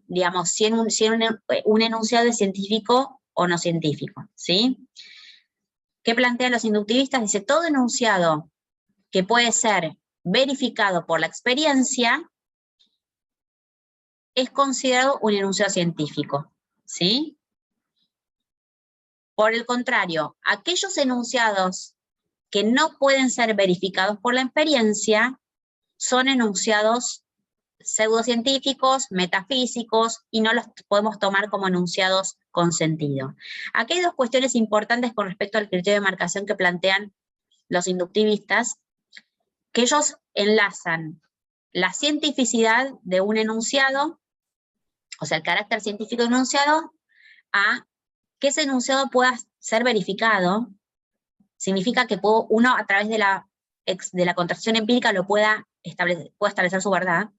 digamos, si un enunciado es científico o no científico, ¿sí? ¿Qué plantean los inductivistas? Dice, todo enunciado que puede ser verificado por la experiencia es considerado un enunciado científico, ¿sí? Por el contrario, aquellos enunciados que no pueden ser verificados por la experiencia son enunciados pseudocientíficos, metafísicos, y no los podemos tomar como enunciados con sentido. Aquí hay dos cuestiones importantes con respecto al criterio de marcación que plantean los inductivistas, que ellos enlazan la cientificidad de un enunciado, o sea, el carácter científico de un enunciado, a que ese enunciado pueda ser verificado. Significa que uno, a través de la contracción empírica, lo pueda establecer su verdad.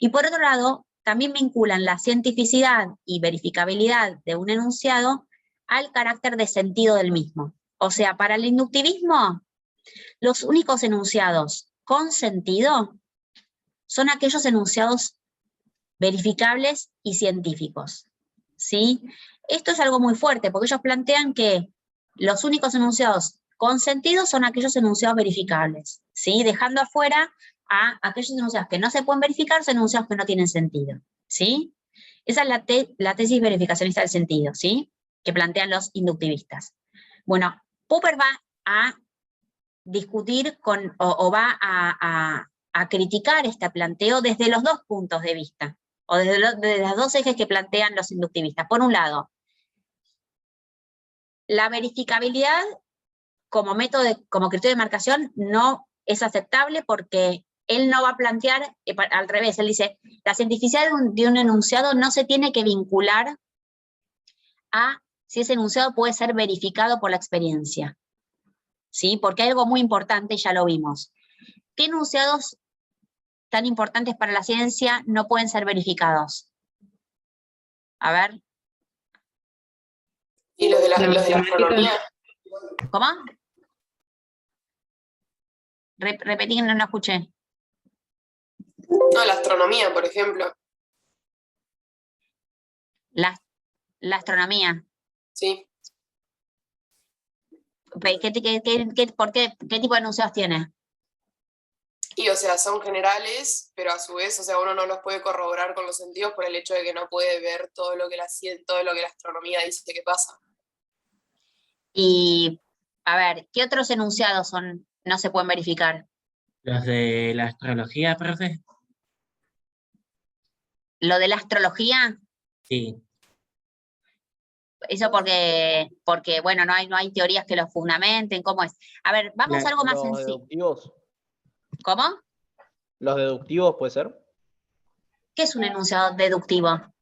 Y por otro lado, también vinculan la cientificidad y verificabilidad de un enunciado al carácter de sentido del mismo. O sea, para el inductivismo, los únicos enunciados con sentido son aquellos enunciados verificables y científicos, ¿sí? Esto es algo muy fuerte, porque ellos plantean que los únicos enunciados con sentido son aquellos enunciados verificables, ¿sí? Dejando afuera a aquellos enunciados que no se pueden verificar, son enunciados que no tienen sentido, ¿sí? Esa es la tesis verificacionista del sentido, ¿sí? Que plantean los inductivistas. Bueno, Popper va a discutir o va a criticar este planteo desde los dos puntos de vista, o desde los dos ejes que plantean los inductivistas. Por un lado, la verificabilidad como método, como criterio de marcación no es aceptable porque él no va a plantear, al revés, él dice, la cientificidad de un enunciado no se tiene que vincular a si ese enunciado puede ser verificado por la experiencia, ¿sí? Porque hay algo muy importante, y ya lo vimos. ¿Qué enunciados tan importantes para la ciencia no pueden ser verificados? A ver. Y los de la astronomía. ¿Cómo? Repetí, no escuché. No, la astronomía, por ejemplo. La astronomía. Sí. ¿Qué tipo de enunciados tiene? Y o sea, son generales, pero a su vez, o sea, uno no los puede corroborar con los sentidos por el hecho de que no puede ver todo lo que la astronomía dice que pasa. Y, a ver, ¿qué otros enunciados no se pueden verificar? Los de la astrología, profe. ¿Lo de la astrología? Sí. Eso porque bueno, no hay teorías que lo fundamenten, ¿cómo es? A ver, vamos a algo más sencillo. ¿Los deductivos? ¿Cómo? ¿Los deductivos puede ser? ¿Qué es un enunciado deductivo?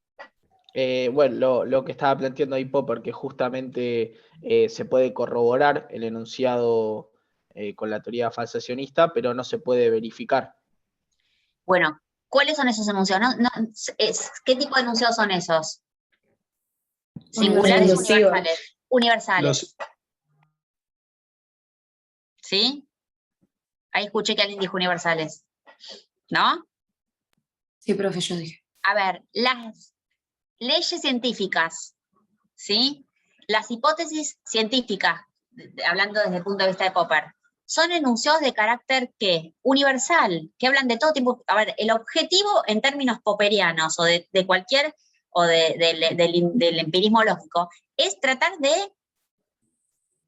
Bueno, lo que estaba planteando ahí Popper, que justamente se puede corroborar el enunciado con la teoría falsacionista, pero no se puede verificar. Bueno, ¿cuáles son esos enunciados? ¿Qué tipo de enunciados son esos? Singulares, universales. Universales. ¿Sí? Ahí escuché que alguien dijo universales. ¿No? Sí, profe, yo dije. A ver, las leyes científicas, ¿sí? Las hipótesis científicas, hablando desde el punto de vista de Popper, son enunciados de carácter, ¿qué? Universal, que hablan de todo tipo. A ver, el objetivo en términos popperianos o de cualquier, o del empirismo lógico, es tratar de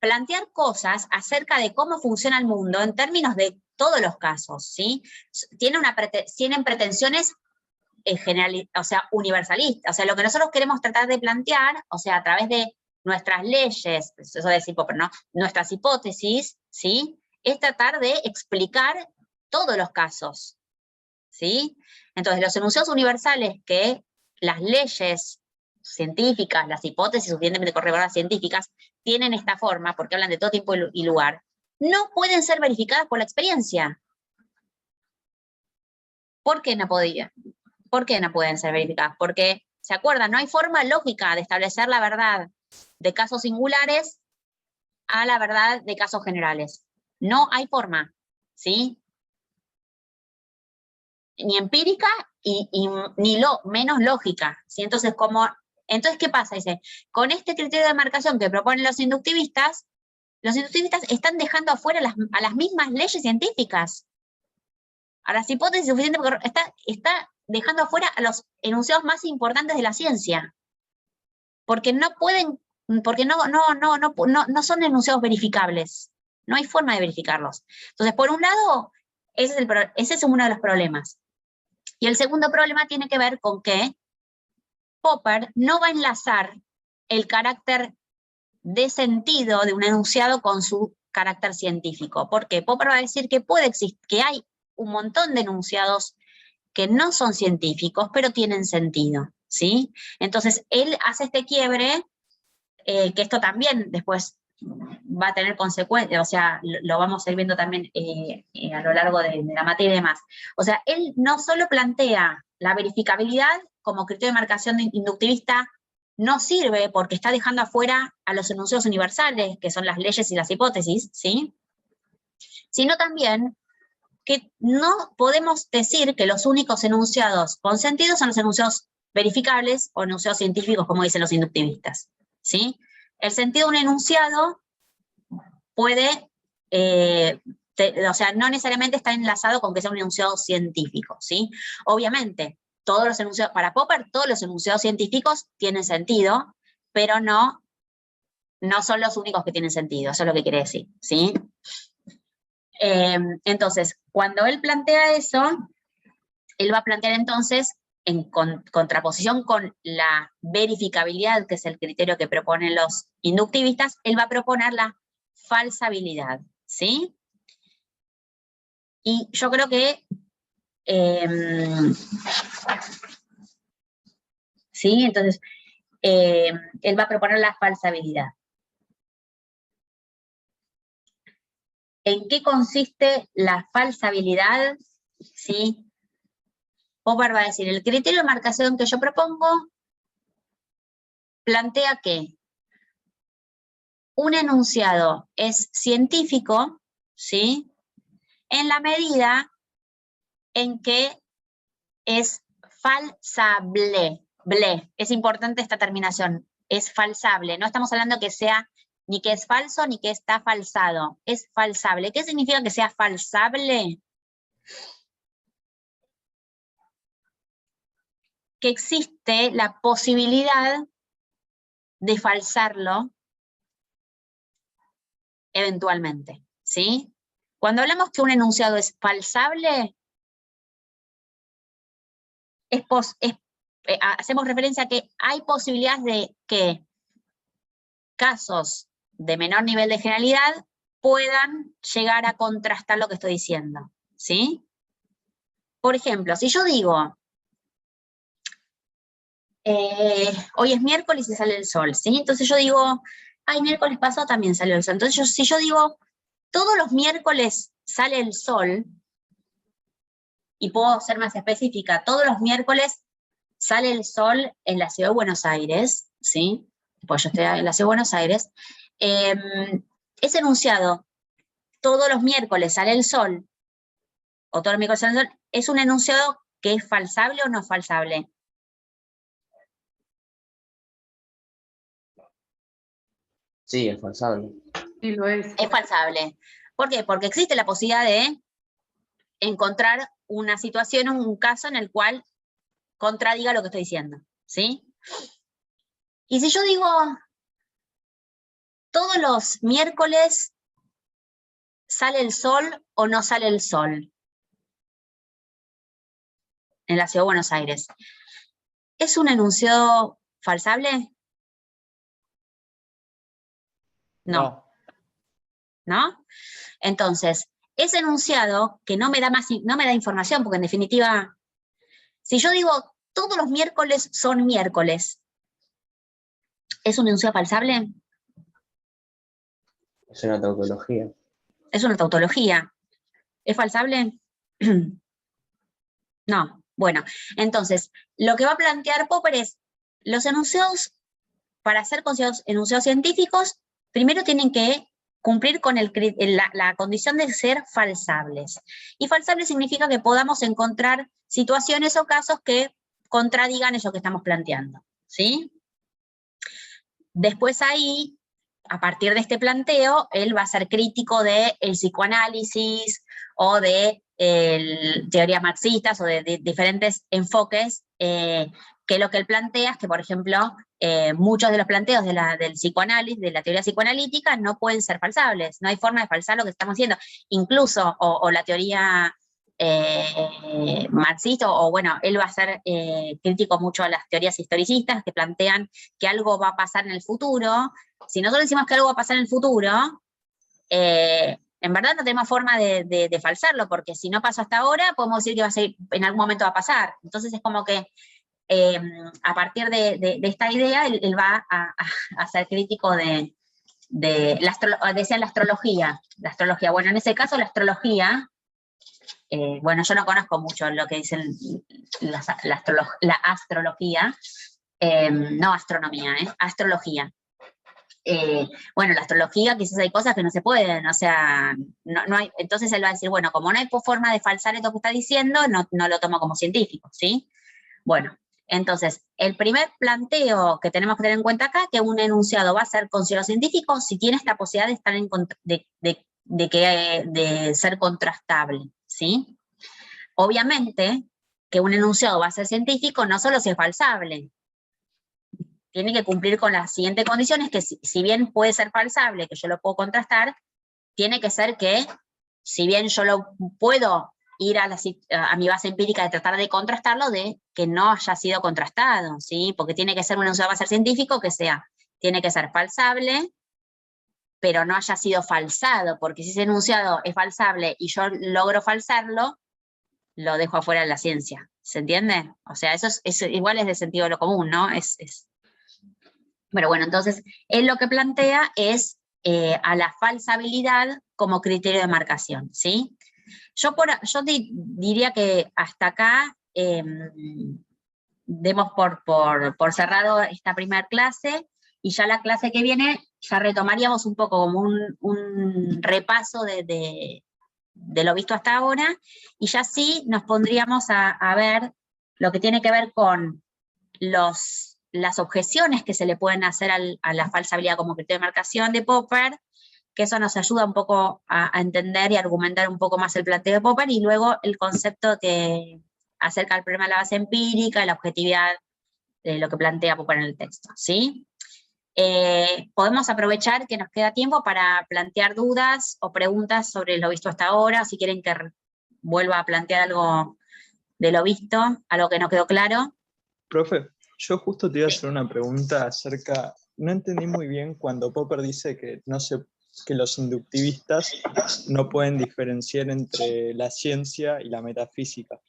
plantear cosas acerca de cómo funciona el mundo en términos de todos los casos, ¿sí? Tienen pretensiones o sea, universalistas. O sea, lo que nosotros queremos tratar de plantear, o sea, a través de nuestras leyes, eso decir Popper, ¿no? Nuestras hipótesis, ¿sí? Es tratar de explicar todos los casos, ¿sí? Entonces, los enunciados universales que las leyes científicas, las hipótesis suficientemente corroboradas científicas, tienen esta forma, porque hablan de todo tiempo y lugar, no pueden ser verificadas por la experiencia. ¿Por qué no podían? ¿Por qué no pueden ser verificadas? Porque, ¿se acuerdan? No hay forma lógica de establecer la verdad de casos singulares a la verdad de casos generales. No hay forma, ¿sí? Ni empírica ni menos lógica, ¿sí? Entonces, ¿qué pasa? Dice, con este criterio de marcación que proponen los inductivistas están dejando afuera a las mismas leyes científicas, a las hipótesis suficientes, porque está dejando afuera a los enunciados más importantes de la ciencia, porque no pueden porque no son enunciados verificables. No hay forma de verificarlos. Entonces, por un lado, ese es uno de los problemas. Y el segundo problema tiene que ver con que Popper no va a enlazar el carácter de sentido de un enunciado con su carácter científico. ¿Por qué? Popper va a decir que que hay un montón de enunciados que no son científicos, pero tienen sentido, ¿sí? Entonces, él hace este quiebre, que esto también después va a tener consecuencias, o sea, lo vamos a ir viendo también a lo largo de la materia y demás. O sea, él no solo plantea la verificabilidad como criterio de marcación inductivista, no sirve porque está dejando afuera a los enunciados universales, que son las leyes y las hipótesis, ¿sí? Sino también que no podemos decir que los únicos enunciados con sentido son los enunciados verificables o enunciados científicos, como dicen los inductivistas, ¿sí? El sentido de un enunciado puede, o sea, no necesariamente está enlazado con que sea un enunciado científico, ¿sí? Obviamente, todos los enunciados, para Popper, todos los enunciados científicos tienen sentido, pero no son los únicos que tienen sentido, eso es lo que quiere decir, ¿sí? Entonces, cuando él plantea eso, él va a plantear entonces, en contraposición con la verificabilidad, que es el criterio que proponen los inductivistas, él va a proponer la falsabilidad, ¿sí? Y yo creo que ¿sí? Entonces, él va a proponer la falsabilidad. ¿En qué consiste la falsabilidad? ¿Sí? Popper va a decir, el criterio de marcación que yo propongo plantea que un enunciado es científico, ¿sí? En la medida en que es falsable. Es importante esta terminación, es falsable. No estamos hablando que sea ni que es falso ni que está falsado, es falsable. ¿Qué significa que sea falsable? Que existe la posibilidad de falsarlo eventualmente, ¿sí? Cuando hablamos que un enunciado es falsable, hacemos referencia a que hay posibilidades de que casos de menor nivel de generalidad puedan llegar a contrastar lo que estoy diciendo, ¿sí? Por ejemplo, si yo digo, hoy es miércoles y sale el sol, ¿sí? Entonces yo digo, ay, miércoles pasado también salió el sol. Entonces si yo digo, todos los miércoles sale el sol, y puedo ser más específica, todos los miércoles sale el sol en la ciudad de Buenos Aires, ¿sí? Pues yo estoy en la ciudad de Buenos Aires. Ese enunciado, todos los miércoles sale el sol, o todos los miércoles sale el sol, ¿es un enunciado que es falsable o no falsable? Sí, es falsable. Sí, lo es. Es falsable. ¿Por qué? Porque existe la posibilidad de encontrar una situación, un caso en el cual contradiga lo que estoy diciendo, ¿sí? Y si yo digo, todos los miércoles sale el sol o no sale el sol en la ciudad de Buenos Aires, ¿es un enunciado falsable? No. ¿No? Entonces, ese enunciado que no me da información, porque en definitiva, si yo digo todos los miércoles son miércoles, ¿es un enunciado falsable? Es una tautología. Es una tautología. ¿Es falsable? No. Bueno, entonces, lo que va a plantear Popper es, los enunciados, para ser considerados enunciados científicos, primero tienen que cumplir con la condición de ser falsables. Y falsable significa que podamos encontrar situaciones o casos que contradigan eso que estamos planteando, ¿sí? Después ahí, a partir de este planteo, él va a ser crítico del psicoanálisis o de teorías marxistas o de diferentes enfoques, que lo que él plantea es que, por ejemplo, muchos de los planteos del psicoanálisis, de la teoría psicoanalítica, no pueden ser falsables, no hay forma de falsar lo que estamos haciendo. Incluso, o la teoría marxista, o bueno, él va a ser crítico mucho a las teorías historicistas que plantean que algo va a pasar en el futuro. Si nosotros decimos que algo va a pasar en el futuro, en verdad no tenemos forma de falsarlo, porque si no pasó hasta ahora, podemos decir que va a ser, en algún momento va a pasar. Entonces es como que a partir de esta idea, él va a ser crítico decían la astrología. La astrología, bueno, en ese caso la astrología, bueno, yo no conozco mucho lo que dicen la astrología, no astronomía, astrología. Bueno, la astrología quizás hay cosas que no se pueden, o sea, no hay, entonces él va a decir, bueno, como no hay forma de falsar esto que está diciendo, no lo tomo como científico, ¿sí? Bueno, entonces, el primer planteo que tenemos que tener en cuenta acá, que un enunciado va a ser considerado científico si tiene esta posibilidad de estar de ser contrastable, ¿sí? Obviamente, que un enunciado va a ser científico no solo si es falsable, tiene que cumplir con las siguientes condiciones, que si bien puede ser falsable, que yo lo puedo contrastar, tiene que ser que, si bien yo lo puedo ir a mi base empírica de tratar de contrastarlo, de que no haya sido contrastado, ¿sí? Porque tiene que ser un enunciado, va a ser científico, tiene que ser falsable, pero no haya sido falsado, porque si ese enunciado es falsable y yo logro falsarlo, lo dejo afuera de la ciencia, ¿se entiende? O sea, eso igual es de sentido de lo común, ¿no? Pero bueno, entonces, él lo que plantea es a la falsabilidad como criterio de marcación, ¿sí? Yo diría que hasta acá demos por cerrado esta primera clase, y ya la clase que viene ya retomaríamos un poco como un repaso de lo visto hasta ahora, y ya sí nos pondríamos a ver lo que tiene que ver con las objeciones que se le pueden hacer a la falsabilidad como criterio de marcación de Popper, que eso nos ayuda un poco a entender y argumentar un poco más el planteo de Popper, y luego el concepto que acerca del problema de la base empírica y la objetividad de lo que plantea Popper en el texto, ¿sí? Podemos aprovechar que nos queda tiempo para plantear dudas o preguntas sobre lo visto hasta ahora, si quieren que vuelva a plantear algo de lo visto, algo que no quedó claro. Profe, yo justo te iba a hacer una pregunta acerca, no entendí muy bien cuando Popper dice que los inductivistas no pueden diferenciar entre la ciencia y la metafísica.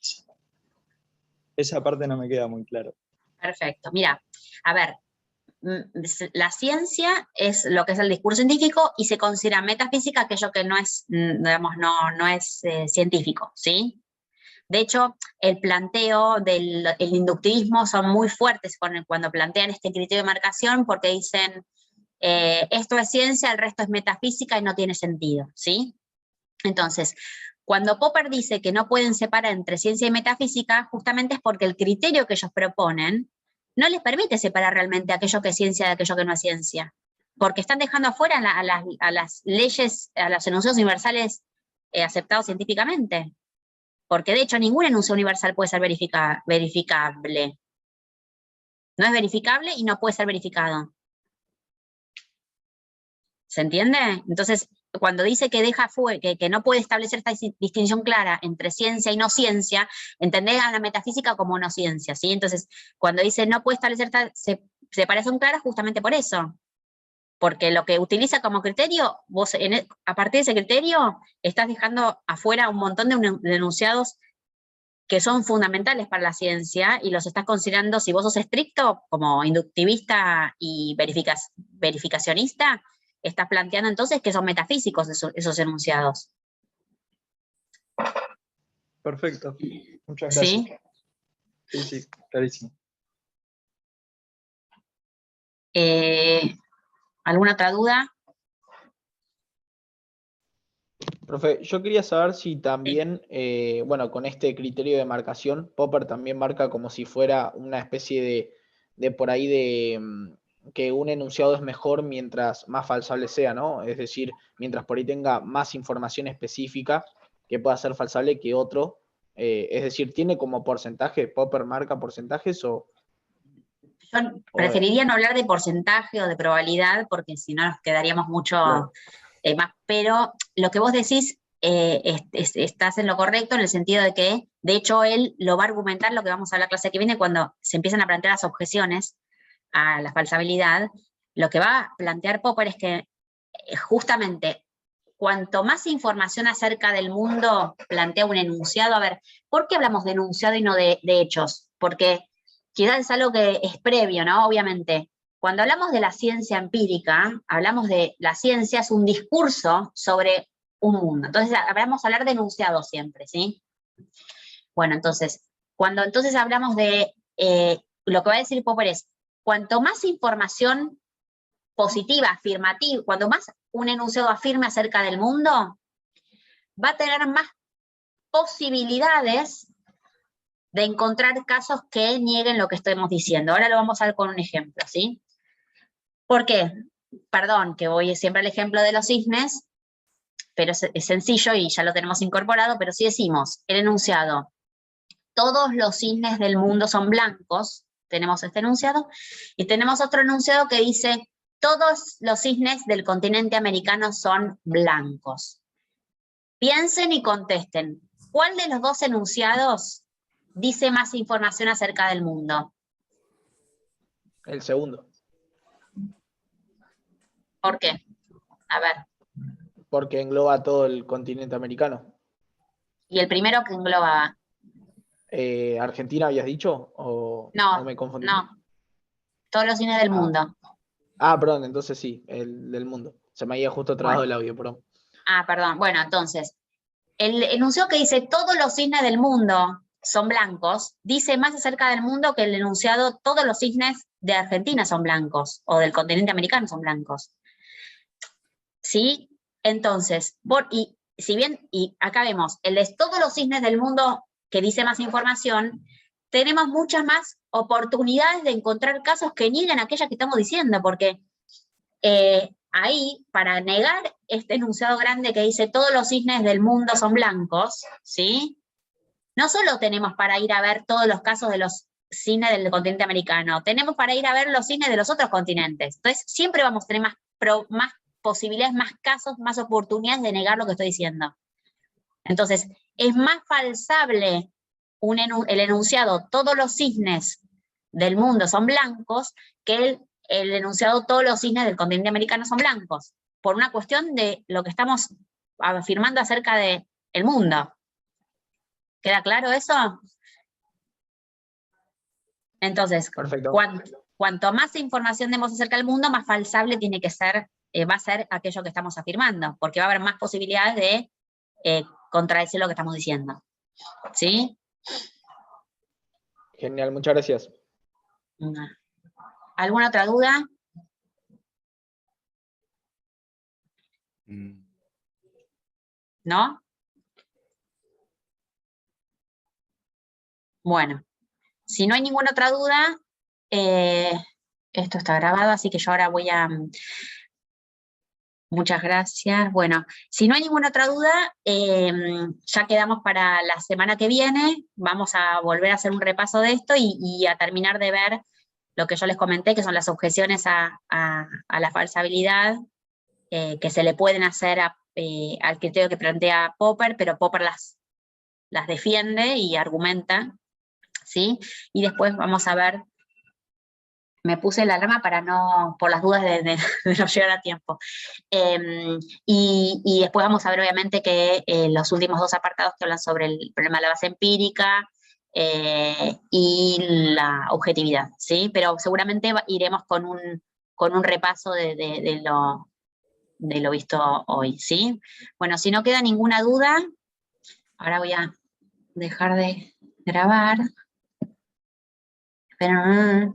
Esa parte no me queda muy claro. Perfecto, mira, a ver, la ciencia es lo que es el discurso científico, y se considera metafísica aquello que no es, digamos, no es científico, ¿sí? De hecho, el planteo del inductivismo son muy fuertes cuando plantean este criterio de marcación, porque dicen, esto es ciencia, el resto es metafísica y no tiene sentido, ¿sí? Entonces, cuando Popper dice que no pueden separar entre ciencia y metafísica, justamente es porque el criterio que ellos proponen no les permite separar realmente aquello que es ciencia de aquello que no es ciencia, porque están dejando afuera a las leyes, a los enunciados universales aceptados científicamente. Porque de hecho ningún enunciado universal puede ser verificable. No es verificable y no puede ser verificado. ¿Se entiende? Entonces, cuando dice que que no puede establecer esta distinción clara entre ciencia y no ciencia, entendés a la metafísica como no ciencia, ¿sí? Entonces, cuando dice no puede establecer esta separación clara, justamente por eso. Porque lo que utiliza como criterio, vos a partir de ese criterio estás dejando afuera un montón de enunciados que son fundamentales para la ciencia, y los estás considerando, si vos sos estricto, como inductivista y verificacionista, estás planteando entonces que son metafísicos esos enunciados. Perfecto, muchas gracias. Sí, clarísimo. ¿Alguna otra duda? Profe, yo quería saber si también, bueno, con este criterio de marcación, Popper también marca como si fuera una especie de por ahí que un enunciado es mejor mientras más falsable sea, ¿no? Es decir, mientras por ahí tenga más información específica que pueda ser falsable que otro. Es decir, ¿tiene como porcentaje, Popper marca porcentajes o...? Yo preferiría no hablar de porcentaje o de probabilidad, porque si no nos quedaríamos mucho más, pero lo que vos decís, estás en lo correcto en el sentido de que, de hecho, él lo va a argumentar, lo que vamos a hablar la clase que viene, cuando se empiezan a plantear las objeciones a la falsabilidad. Lo que va a plantear Popper es que justamente cuanto más información acerca del mundo plantea un enunciado, a ver, ¿por qué hablamos de enunciado y no de hechos? Porque quizás es algo que es previo, ¿no? Obviamente, cuando hablamos de la ciencia empírica, hablamos de la ciencia es un discurso sobre un mundo. Entonces, vamos a hablar de enunciado siempre, ¿sí? Bueno, entonces, cuando entonces hablamos de, lo que va a decir Popper es, cuanto más información positiva, afirmativa, cuando más un enunciado afirme acerca del mundo, va a tener más posibilidades de encontrar casos que nieguen lo que estamos diciendo. Ahora lo vamos a ver con un ejemplo, ¿sí? ¿Por qué? Perdón, que voy siempre al ejemplo de los cisnes, pero es sencillo y ya lo tenemos incorporado, pero si decimos el enunciado, todos los cisnes del mundo son blancos, tenemos este enunciado, y tenemos otro enunciado que dice, todos los cisnes del continente americano son blancos. Piensen y contesten, ¿cuál de los dos enunciados dice más información acerca del mundo? El segundo. ¿Por qué? A ver. Porque engloba todo el continente americano. ¿Y el primero que englobaba? ¿Argentina habías dicho? ¿O No, me confundí? no. Todos los cisnes del mundo. Perdón, entonces sí, el del mundo. Se me había justo trabado el audio, perdón. Perdón. Bueno, entonces, el enunciado que dice todos los cisnes del mundo son blancos, dice más acerca del mundo que el enunciado todos los cisnes de Argentina son blancos, o del continente americano son blancos. ¿Sí? Entonces, y si bien, y acá vemos, el de todos los cisnes del mundo que dice más información, tenemos muchas más oportunidades de encontrar casos que niegan aquellas que estamos diciendo, porque ahí, para negar este enunciado grande que dice todos los cisnes del mundo son blancos, ¿sí? No solo tenemos para ir a ver todos los casos de los cisnes del continente americano, tenemos para ir a ver los cisnes de los otros continentes. Entonces, siempre vamos a tener más posibilidades, más casos, más oportunidades de negar lo que estoy diciendo. Entonces, es más falsable el enunciado todos los cisnes del mundo son blancos que el enunciado todos los cisnes del continente americano son blancos, por una cuestión de lo que estamos afirmando acerca del mundo. ¿Queda claro eso? Entonces, cuanto más información demos acerca del mundo, más falsable tiene que ser, va a ser aquello que estamos afirmando, porque va a haber más posibilidades de contradecir lo que estamos diciendo. ¿Sí? Genial, muchas gracias. ¿Alguna otra duda? ¿No? Bueno, si no hay ninguna otra duda, esto está grabado, así que yo ahora voy a... Muchas gracias. Bueno, si no hay ninguna otra duda, ya quedamos para la semana que viene. Vamos a volver a hacer un repaso de esto y a terminar de ver lo que yo les comenté, que son las objeciones a la falsabilidad que se le pueden hacer al criterio que plantea Popper, pero Popper las defiende y argumenta, ¿sí? Y después vamos a ver... Me puse la alarma para no, por las dudas de no llegar a tiempo. Y después vamos a ver, obviamente, que los últimos dos apartados que hablan sobre el problema de la base empírica y la objetividad, ¿sí? Pero seguramente iremos con un repaso de lo visto hoy, ¿sí? Bueno, si no queda ninguna duda, ahora voy a dejar de grabar. Pero...